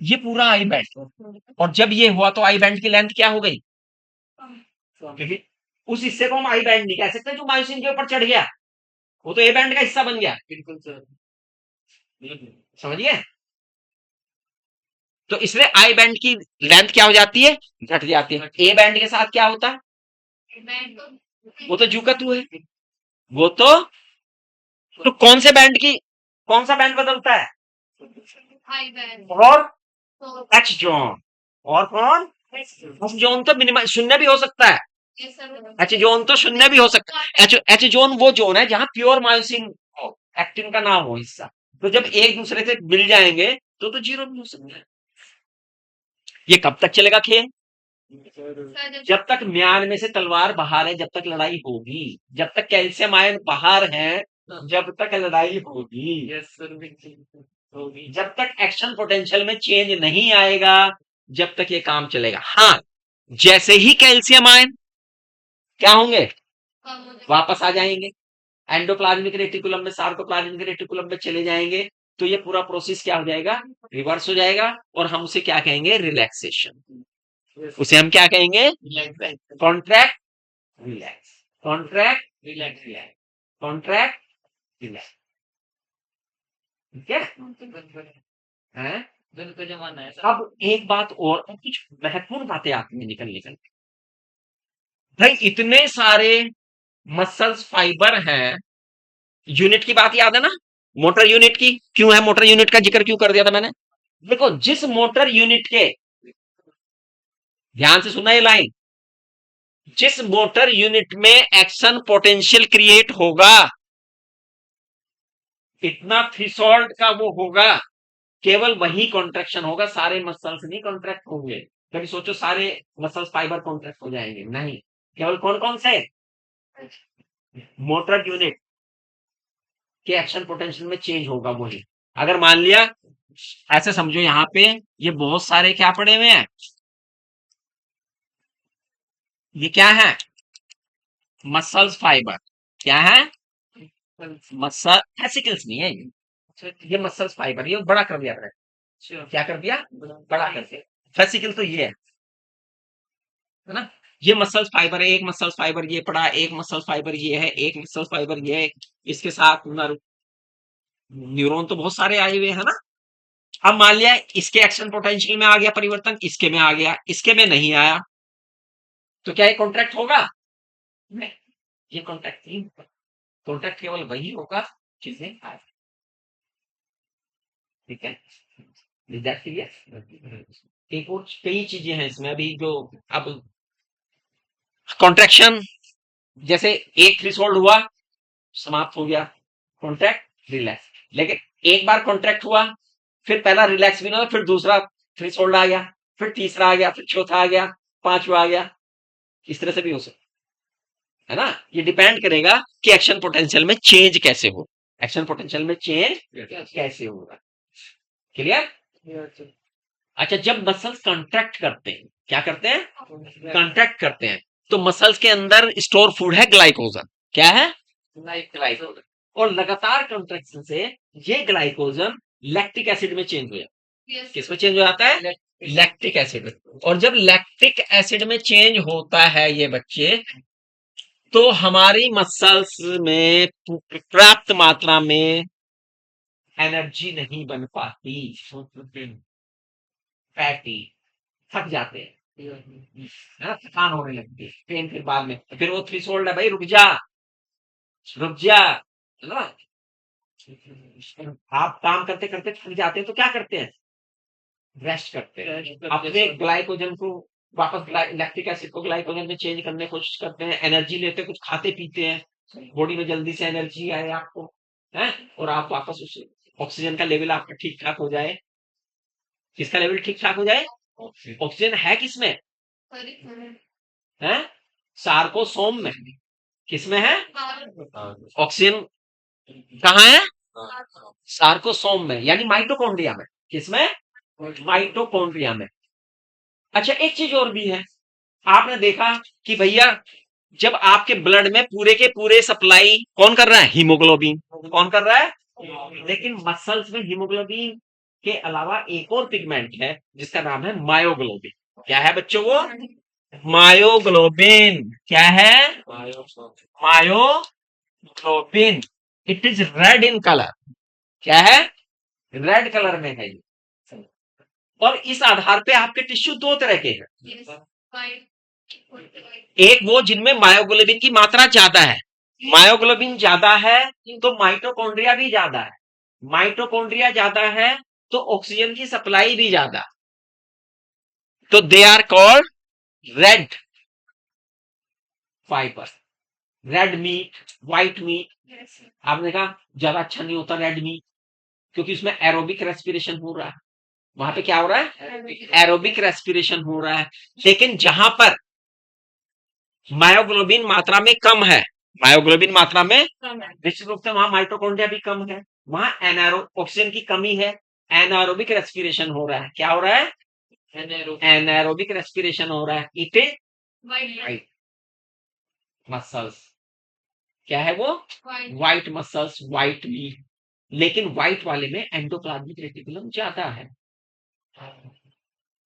ये पूरा आई बैंड, और जब ये हुआ तो आई बैंड की लेंथ क्या हो गई, क्योंकि उस हिस्से को हम आई बैंड नहीं कह सकते जो मायोसिन के ऊपर चढ़ गया, वो तो ए बैंड का हिस्सा बन गया, बिल्कुल सर। समझिए। तो इसलिए आई बैंड की लेंथ क्या हो जाती है, घट जाती है। ए बैंड के साथ क्या होता है, वो तो जू का तू है, वो तो कौन सा बैंड बदलता है, और एच जोन, और कौन, एच जोन तो मिनिमम शून्य भी हो सकता है, एच जोन तो शून्य भी हो सकता है। एच जोन वो जोन है जहां प्योर मायोसिन एक्टिन का ना हो हिस्सा, तो जब एक दूसरे से मिल जाएंगे तो जीरो भी हो सकता है। ये कब तक चलेगा खेल, जब तक म्यान में से तलवार बाहर है, जब तक लड़ाई होगी, जब तक कैल्शियम आयन बाहर है, जब तक लड़ाई होगी, जब तक एक्शन पोटेंशियल में चेंज नहीं आएगा, जब तक ये काम चलेगा। हाँ, जैसे ही कैल्शियम आयन क्या होंगे, वापस आ जाएंगे, एंडोप्लाज्मिक रेटिकुलम में, सार्कोप्लाज्मिक रेटिकुलम में चले जाएंगे, तो ये पूरा प्रोसेस क्या हो जाएगा, रिवर्स हो जाएगा, और हम उसे क्या कहेंगे, रिलैक्सेशन। उसे हम क्या कहेंगे, contract relax, contract relax, contract relax. ठीक है, दिन का जमाना है अब एक बात और, कुछ महत्वपूर्ण बातें आती हैं निकल भाई, इतने सारे मसल्स फाइबर हैं, यूनिट की बात याद है ना, मोटर यूनिट की, क्यों है मोटर यूनिट का जिक्र क्यों कर दिया था मैंने, देखो जिस मोटर यूनिट के, ध्यान से सुना ये लाइन, जिस मोटर यूनिट में एक्शन पोटेंशियल क्रिएट होगा, इतना थ्रेशोल्ड का वो होगा, केवल वही कॉन्ट्रैक्शन होगा, सारे मसल्स नहीं कॉन्ट्रैक्ट होंगे। कभी सोचो सारे मसल्स फाइबर कॉन्ट्रैक्ट हो जाएंगे, नहीं, केवल कौन कौन से, मोटर यूनिट के एक्शन पोटेंशियल में चेंज होगा वही। अगर मान लिया, ऐसे समझो यहां पे ये बहुत सारे क्या पड़े हुए हैं, ये क्या है, मसल्स फाइबर, क्या है, मसल फेसिकल्स नहीं है ये मसल्स फाइबर, ये बड़ा कर दिया मैंने, क्या कर दिया, बड़ा कर दिया, फेसिकल तो ये है ना, ये मसल्स फाइबर है, एक मसल्स फाइबर ये पड़ा, एक मसल्स फाइबर ये है, एक मसल्स फाइबर ये है, इसके साथ न्यूरॉन तो बहुत सारे आए हुए हैं ना। अब मान लिया इसके एक्शन पोटेंशियल में आ गया परिवर्तन, इसके में आ गया, इसके में नहीं आया, तो क्या ये कॉन्ट्रैक्ट होगा, नहीं, ये कॉन्ट्रैक्ट नहीं होगा, कॉन्ट्रैक्ट केवल वही होगा जिसने आया। ठीक है, Is that clear? एक और कई चीजें हैं इसमें अभी जो, अब कॉन्ट्रैक्शन, जैसे एक थ्रेशोल्ड हुआ, समाप्त हो गया, कॉन्ट्रैक्ट रिलैक्स, लेकिन एक बार कॉन्ट्रैक्ट हुआ, फिर पहला रिलैक्स भी ना, फिर दूसरा थ्रेशोल्ड आ गया, फिर तीसरा आ गया, फिर चौथा आ गया, पांचवा आ गया, इस तरह से भी हो सकता है ना। ये डिपेंड करेगा कि एक्शन पोटेंशियल में चेंज कैसे हो, एक्शन पोटेंशियल में चेंज कैसे होगा। क्लियर, अच्छा, जब मसल्स कॉन्ट्रैक्ट करते हैं, क्या करते हैं, कॉन्ट्रैक्ट करते हैं, तो मसल्स के अंदर स्टोर फूड है ग्लाइकोजन, क्या है, ग्लाइकोजन, और लगातार कॉन्ट्रैक्शन से ये ग्लाइकोजन लैक्टिक एसिड में चेंज हो जाता है, किस में चेंज हो जाता है, लैक्टिक एसिड में, और जब लैक्टिक एसिड में चेंज होता है ये बच्चे, तो हमारी मसल्स में पर्याप्त मात्रा में एनर्जी नहीं बन पाती, फैटी, थक जाते हैं, है ना, थकान होने लगती है, पेन, फिर बाद में, फिर वो थ्रेशोल्ड है भाई, रुक जा, रुक जा, है ना। आप काम करते करते थक जाते हैं तो क्या करते हैं, रेस्ट करते हैं, अपने ग्लाइकोजन को वापस लैक्टिक एसिड को ग्लाइकोजन में चेंज करने की कोशिश करते हैं, एनर्जी लेते हैं, कुछ खाते पीते हैं, बॉडी में जल्दी से एनर्जी आए आपको, है, और आप वापस उस ऑक्सीजन का लेवल आपका ठीक ठाक हो जाए, किसका लेवल ठीक ठाक हो जाए, ऑक्सीजन है किसमें, है, सार्कोसोम में, किसमें है, ऑक्सीजन कहाँ है, सार्कोसोम में, यानी माइटोकॉन्ड्रिया में, किसमें, माइटोकॉन्ड्रिया में। अच्छा, एक चीज और भी है, आपने देखा कि भैया जब आपके ब्लड में पूरे के पूरे सप्लाई कौन कर रहा है, हीमोग्लोबिन, कौन कर रहा है, लेकिन मसल्स में हीमोग्लोबिन के अलावा एक और पिगमेंट है जिसका नाम है मायोग्लोबिन, क्या है बच्चों वो, मायोग्लोबिन, क्या है, myoglobin, it is red in colour, क्या है, रेड कलर में है ये, और इस आधार पे आपके टिश्यू दो तरह के हैं। एक वो जिनमें मायोग्लोबिन की मात्रा ज्यादा है, मायोग्लोबिन ज्यादा है तो माइटोकॉन्ड्रिया भी ज्यादा है, माइटोकॉन्ड्रिया ज्यादा है तो ऑक्सीजन की सप्लाई भी ज्यादा, तो they are called red fibre. Red meat, white meat, आपने कहा ज्यादा अच्छा नहीं होता रेड मीट, क्योंकि उसमें एरोबिक रेस्पिरेशन हो रहा है, वहां पे क्या हो रहा है, एरोबिक रेस्पिरेशन हो रहा है। लेकिन जहां पर मायोग्लोबिन मात्रा में कम है, मायोग्लोबिन मात्रा में निश्चित रूप से वहां माइटोकॉन्ड्रिया भी कम है, वहां एनारो ऑक्सीजन की कमी है, एनारोबिक रेस्पिरेशन हो रहा है। क्या हो रहा है, एनारोबिक रेस्पिरेशन हो रहा है। इट इज व्हाइट मसल्स, क्या है वो, व्हाइट मसल्स, व्हाइट मीट। लेकिन व्हाइट वाले में एंडोप्लाज्मिक रेटिकुलम ज्यादा है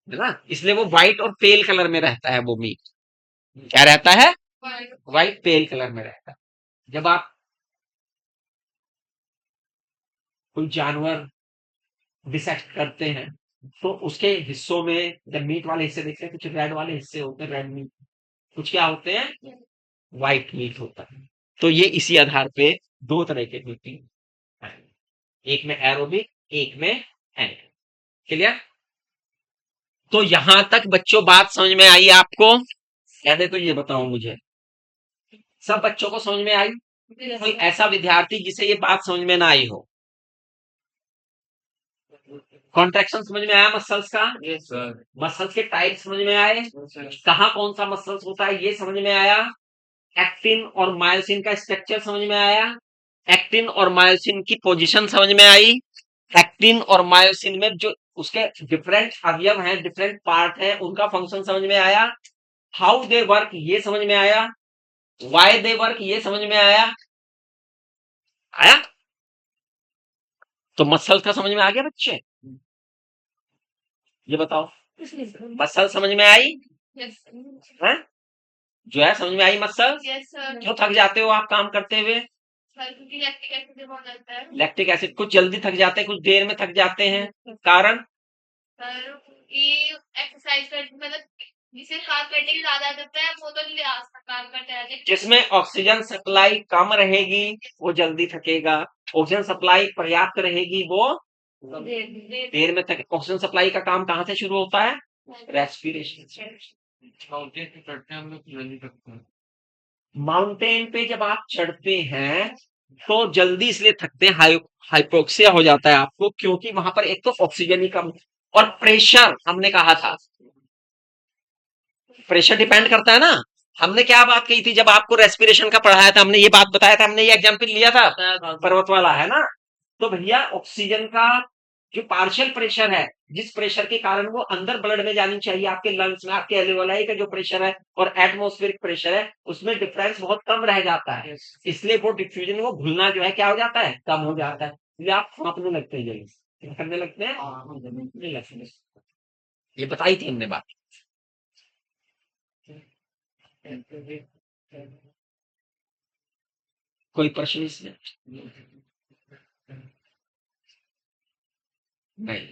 ना, इसलिए वो व्हाइट और पेल कलर में रहता है वो मीट। क्या रहता है, व्हाइट पेल कलर में रहता है। जब आप कोई जानवर डिसेक्ट करते हैं तो उसके हिस्सों में जब मीट वाले हिस्से देखते हैं, कुछ रेड वाले हिस्से होते हैं, रेड मीट, कुछ क्या होते हैं, व्हाइट मीट होता है। तो ये इसी आधार पे दो तरह के मीटिंग, एक में एरोबिक, एक में एनारोबिक। क्लियर। तो यहां तक बच्चों बात समझ में आई आपको? पहले तो ये बताओ मुझे, सब बच्चों को समझ में आई? कोई ऐसा विद्यार्थी जिसे ये बात समझ में ना आई हो? कॉन्ट्रैक्शन समझ में आया मसल्स का? Yes sir. मसल्स के टाइप समझ में आए? कहाँ कौन सा मसल्स होता है ये समझ में आया? एक्टिन और मायोसिन का स्ट्रक्चर समझ में आया? एक्टिन और मायोसिन की पोजीशन समझ में आई? एक्टिन और मायोसिन में जो उसके डिफरेंट अवयव हैं, डिफरेंट पार्ट हैं, उनका फंक्शन समझ में आया? हाउ दे वर्क ये समझ में आया? वाई दे वर्क ये समझ में आया? आया? तो मसल का समझ में आ गया बच्चे? ये बताओ, मसल समझ में आई है? जो है समझ में आई मसल? क्यों थक जाते हो आप काम करते हुए? लैक्टिक एसिड, कुछ जल्दी थक जाते हैं, कुछ देर में थक जाते हैं, कारण? जिसमें ऑक्सीजन सप्लाई कम रहेगी वो जल्दी थकेगा, ऑक्सीजन सप्लाई पर्याप्त रहेगी वो देर में थके। ऑक्सीजन सप्लाई का काम कहाँ से शुरू होता है, रेस्पिरेशन से। माउंटेन पे चढ़ते हैं हम लोग जल्दी थकते हैं। माउंटेन पे जब आप चढ़ते हैं तो जल्दी इसलिए थकते हैं, हाइपोक्सिया हो जाता है आपको, क्योंकि वहां पर एक तो ऑक्सीजन ही कम और प्रेशर, हमने कहा था प्रेशर डिपेंड करता है ना। हमने क्या बात कही थी जब आपको रेस्पिरेशन का पढ़ाया था, हमने ये बात बताया था, हमने ये एग्जाम्पल लिया था पर्वत वाला, है ना। तो भैया ऑक्सीजन का जो पार्शियल प्रेशर है, जिस प्रेशर के कारण वो अंदर ब्लड में जानी चाहिए, आपके लंग्स में, आपके एल्वेओलाई का जो प्रेशर है और एटमॉस्फेरिक प्रेशर है, उसमें डिफरेंस बहुत कम रह जाता है। इसलिए वो डिफ्यूजन, वो घुलना जो है क्या हो जाता है, कम हो जाता है। इसलिए आप कांपने लगते हैं जल्दी, क्या करने लगते हैं, नहीं लगते। ये बताई थी हमने बात। कोई प्रश्न इसमें? नहीं।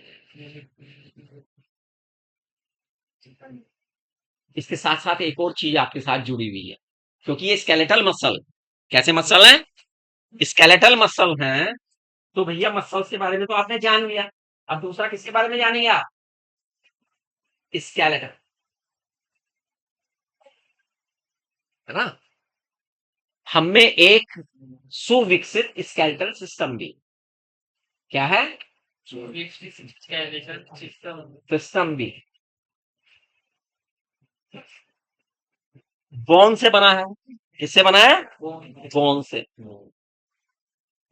इसके साथ साथ एक और चीज आपके साथ जुड़ी हुई है, क्योंकि ये स्केलेटल मसल, कैसे मसल है, स्केलेटल मसल है। तो भैया मसल्स के बारे में तो आपने जान लिया, अब दूसरा किसके बारे में जानेंगे आप, स्केलेटल, है ना। हमें एक सुविकसित स्केलेटल सिस्टम भी, क्या है, सिस्टम भी बोन से बना है। किससे बना है, बोन से।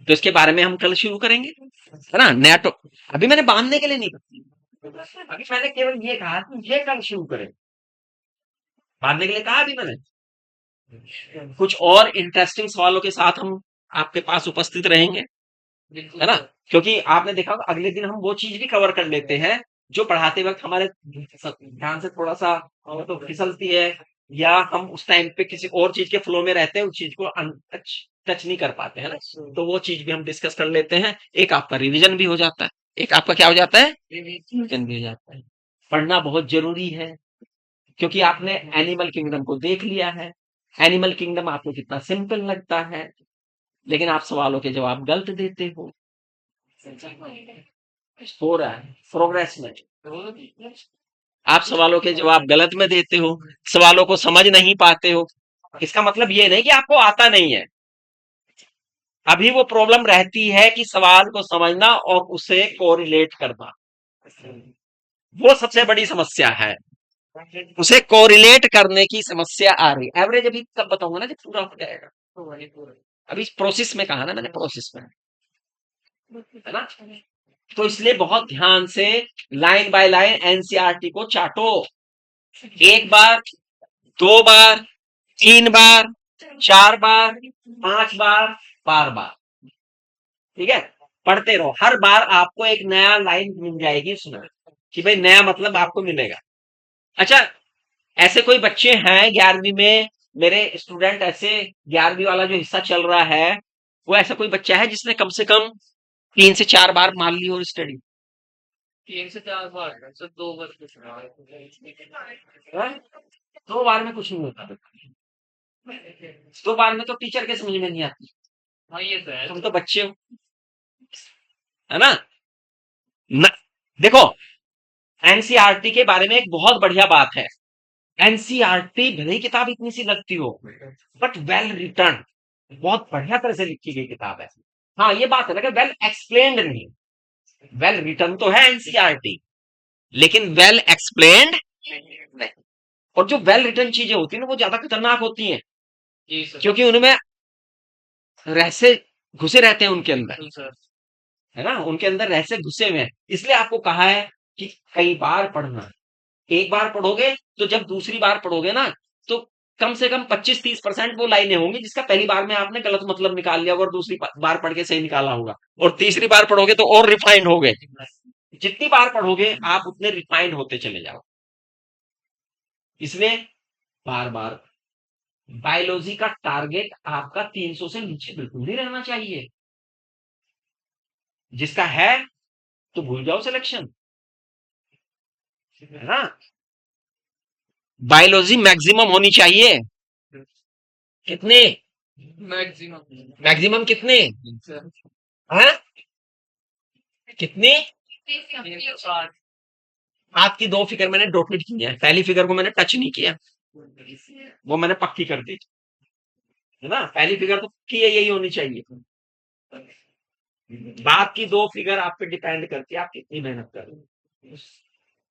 तो इसके बारे में हम कल शुरू करेंगे, है ना। नया तो अभी मैंने बांधने के लिए नहीं कहा, अभी मैंने केवल ये कहा कि ये कल शुरू करें, बांधने के लिए कहा अभी मैंने। कुछ और इंटरेस्टिंग सवालों के साथ हम आपके पास उपस्थित रहेंगे, है ना। क्योंकि आपने देखा होगा अगले दिन हम वो चीज भी कवर कर लेते हैं जो पढ़ाते वक्त हमारे ध्यान से थोड़ा सा तो फिसलती है, या हम उस टाइम पे किसी और चीज के फ्लो में रहते हैं, उस चीज को टच नहीं कर पाते, है ना। तो वो चीज भी हम डिस्कस कर लेते हैं, एक आपका रिवीजन भी हो जाता है। एक आपका क्या हो जाता है, रिवीजन भी हो जाता है। पढ़ना बहुत जरूरी है, क्योंकि आपने एनिमल किंगडम को देख लिया है। एनिमल किंगडम आपको कितना सिंपल लगता है, लेकिन आप सवालों के जवाब गलत देते हो। हो रहा है प्रोग्रेस में, आप सवालों के जवाब गलत में देते हो, सवालों को समझ नहीं पाते हो। इसका मतलब ये नहीं कि आपको आता नहीं है, अभी वो प्रॉब्लम रहती है कि सवाल को समझना और उसे कोरिलेट करना, वो सबसे बड़ी समस्या है। उसे कोरिलेट करने की समस्या आ रही है। एवरेज अभी तब बताऊंगा ना जब पूरा हो जाएगा, अभी प्रोसेस में कहा ना मैंने, प्रोसेस में, है ना। तो इसलिए बहुत ध्यान से लाइन बाय लाइन एनसीईआरटी को चाटो, एक बार, दो बार, तीन बार, चार बार, पांच बार, बार बार, ठीक है। पढ़ते रहो, हर बार आपको एक नया लाइन मिल जाएगी उसमें, कि भाई नया मतलब आपको मिलेगा। अच्छा, ऐसे कोई बच्चे हैं 11वीं में, मेरे स्टूडेंट ऐसे 11वीं वाला जो हिस्सा चल रहा है, वो ऐसा कोई बच्चा है जिसने कम से कम 3 से 4 बार मान ली हो स्टडी? 3 से 4 बार सर, 2 बार कुछ रहा हाँ? 2 बार में कुछ नहीं होता, 2 बार में तो टीचर के समझ में नहीं आती, हाँ ये तो है। तुम तो बच्चे हो, है ना। न, देखो, एनसीईआरटी के बारे में एक बहुत बढ़िया बात है, एनसीईआरटी भले ही किताब इतनी सी लगती हो, बट वेल रिटर्न, बहुत बढ़िया तरह से लिखी गई किताब है। हाँ, ये बात है ना कि वेल एक्सप्लेन्ड नहीं, वेल रिटर्न तो है एनसीईआरटी, लेकिन वेल एक्सप्लेन्ड नहीं। और जो वेल रिटर्न चीजें होती है ना, वो ज्यादा खतरनाक होती हैं, जी सर। क्योंकि उनमें रहस्य घुसे रहते हैं उनके अंदर, बिल्कुल सर। है ना, उनके अंदर रहस्य घुसे हुए हैं। इसलिए आपको कहा है कि कई बार पढ़ना, एक बार पढ़ोगे तो जब दूसरी बार पढ़ोगे ना, तो कम से कम 25-30% वो लाइनें होंगी जिसका पहली बार में आपने गलत मतलब निकाल लिया होगा और दूसरी बार पढ़ के सही निकाला होगा, और तीसरी बार पढ़ोगे तो और रिफाइंड हो गए। जितनी बार पढ़ोगे आप उतने रिफाइंड होते चले जाओ। इसलिए बार बार, बायोलॉजी का टारगेट आपका 300 से नीचे बिल्कुल नहीं रहना चाहिए, जिसका है तो भूल जाओ सिलेक्शन, है ना। बायोलॉजी मैक्सिमम होनी चाहिए, कितने, मैक्सिमम मैक्सिमम कितने, सर। हाँ, कितने। 360। आपकी 2 फिगर मैंने डॉटेड की है, पहली फिगर को मैंने टच नहीं किया, वो मैंने पक्की कर दी, है ना। पहली फिगर तो पक्की है, यही होनी चाहिए। बाद की 2 फिगर आप पे डिपेंड करती है आप कितनी मेहनत कर रहे हो,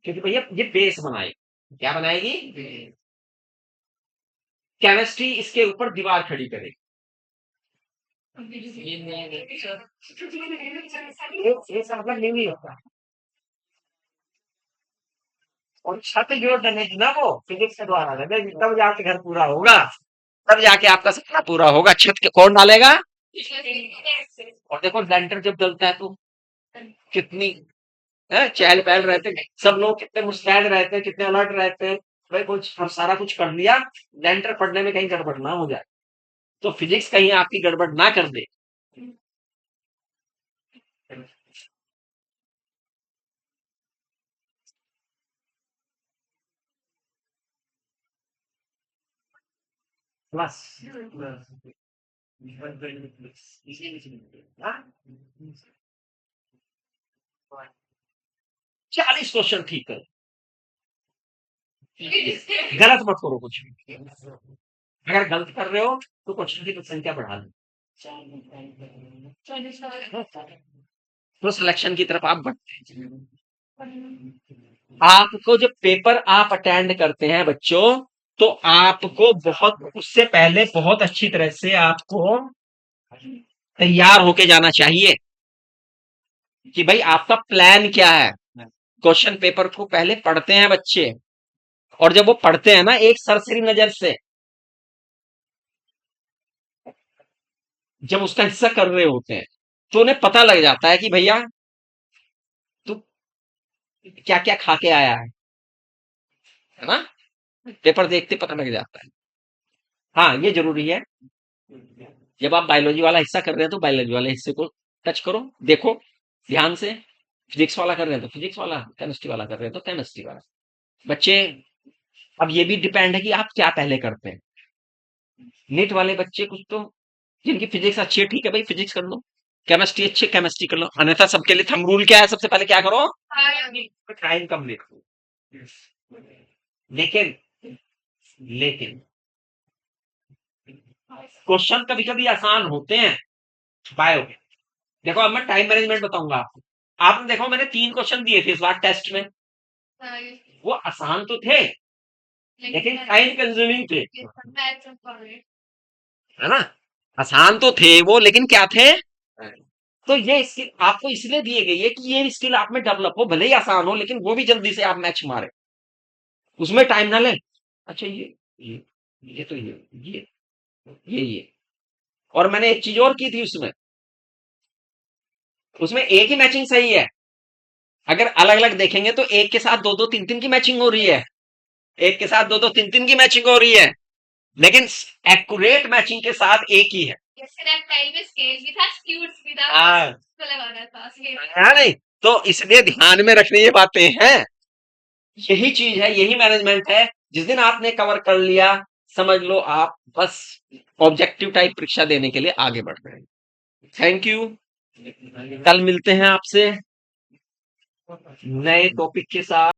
क्योंकि भैया ये बेस बनाएगी, क्या बनाएगी, केमिस्ट्री इसके ऊपर दीवार खड़ी करेगी। ये नहीं है सर। ये इसका मतलब नहीं होता, और छत जो डलेगी ना वो फिजिक्स के द्वारा डलेगी, तब जाके घर पूरा होगा, तब जाके आपका सपना पूरा होगा। छत के कौन डालेगा, और देखो लेंटर जब डलता है तो कितनी चहल पहल रहते हैं, सब लोग कितने मुस्तैद रहते हैं, कितने अलर्ट रहते हैं, भाई कुछ हम सारा कुछ कर लिया, लेंटर पढ़ने में कहीं गड़बड़ ना हो जाए, तो फिजिक्स कहीं आपकी गड़बड़ ना कर दे। बस, हाँ? 40 क्वेश्चन ठीक कर, गलत मत करो कुछ भी। अगर गलत कर रहे हो तो क्वेश्चन की संख्या बढ़ा दो, तो सिलेक्शन की तरफ आप बढ़ते हैं। आपको जब पेपर आप अटेंड करते हैं बच्चों, तो आपको बहुत उससे पहले बहुत अच्छी तरह से आपको तैयार होके जाना चाहिए कि भाई आपका प्लान क्या है। क्वेश्चन पेपर को पहले पढ़ते हैं बच्चे, और जब वो पढ़ते हैं ना एक सरसरी नजर से, जब उसका हिस्सा कर रहे होते हैं, तो उन्हें पता लग जाता है कि भैया तू क्या क्या खा के आया है ना। पेपर देखते पता लग जाता है। हाँ, ये जरूरी है, जब आप बायोलॉजी वाला हिस्सा कर रहे हैं तो बायोलॉजी वाले हिस्से को टच करो, देखो ध्यान से, फिजिक्स वाला कर रहे हैं तो फिजिक्स वाला, केमिस्ट्री वाला कर रहे हैं तो केमिस्ट्री वाला। बच्चे, अब ये भी डिपेंड है कि आप क्या पहले करते हैं। नीट वाले बच्चे कुछ तो, जिनकी फिजिक्स अच्छी है, ठीक है भाई फिजिक्स कर लो, केमिस्ट्री अच्छी है केमिस्ट्री कर लो, अन्यथा सबके लिए थंब रूल क्या है, सबसे पहले क्या करो, टाइम कंप्लीट करो। लेकिन लेकिन क्वेश्चन कभी कभी आसान होते हैं बायो के। देखो अब मैं टाइम मैनेजमेंट बताऊंगा आपको। आपने देखो मैंने 3 क्वेश्चन दिए थे इस बार टेस्ट में, वो आसान तो थे लेकिन टाइम कंज्यूमिंग थे, है ना? आसान तो थे वो, लेकिन क्या थे? तो ये स्किल आपको इसलिए दिए गई है कि ये स्किल आप में डेवलप हो, भले ही आसान हो लेकिन वो भी जल्दी से आप मैच मारे, उसमें टाइम ना ले। अच्छा ये तो ये और मैंने एक चीज और की थी उसमें, उसमें एक ही मैचिंग सही है। अगर अलग अलग देखेंगे तो एक के साथ दो दो तीन तीन की मैचिंग हो रही है, एक के साथ दो दो तीन तीन की मैचिंग हो रही है, लेकिन एक्यूरेट मैचिंग के साथ एक ही है। हाँ, है नहीं? तो इसलिए ध्यान में रखने ये बातें हैं, यही चीज है, यही मैनेजमेंट है। जिस दिन आपने कवर कर लिया, समझ लो आप बस ऑब्जेक्टिव टाइप परीक्षा देने के लिए आगे बढ़ रहे हैं। थैंक यू, कल मिलते हैं आपसे नए टॉपिक के साथ।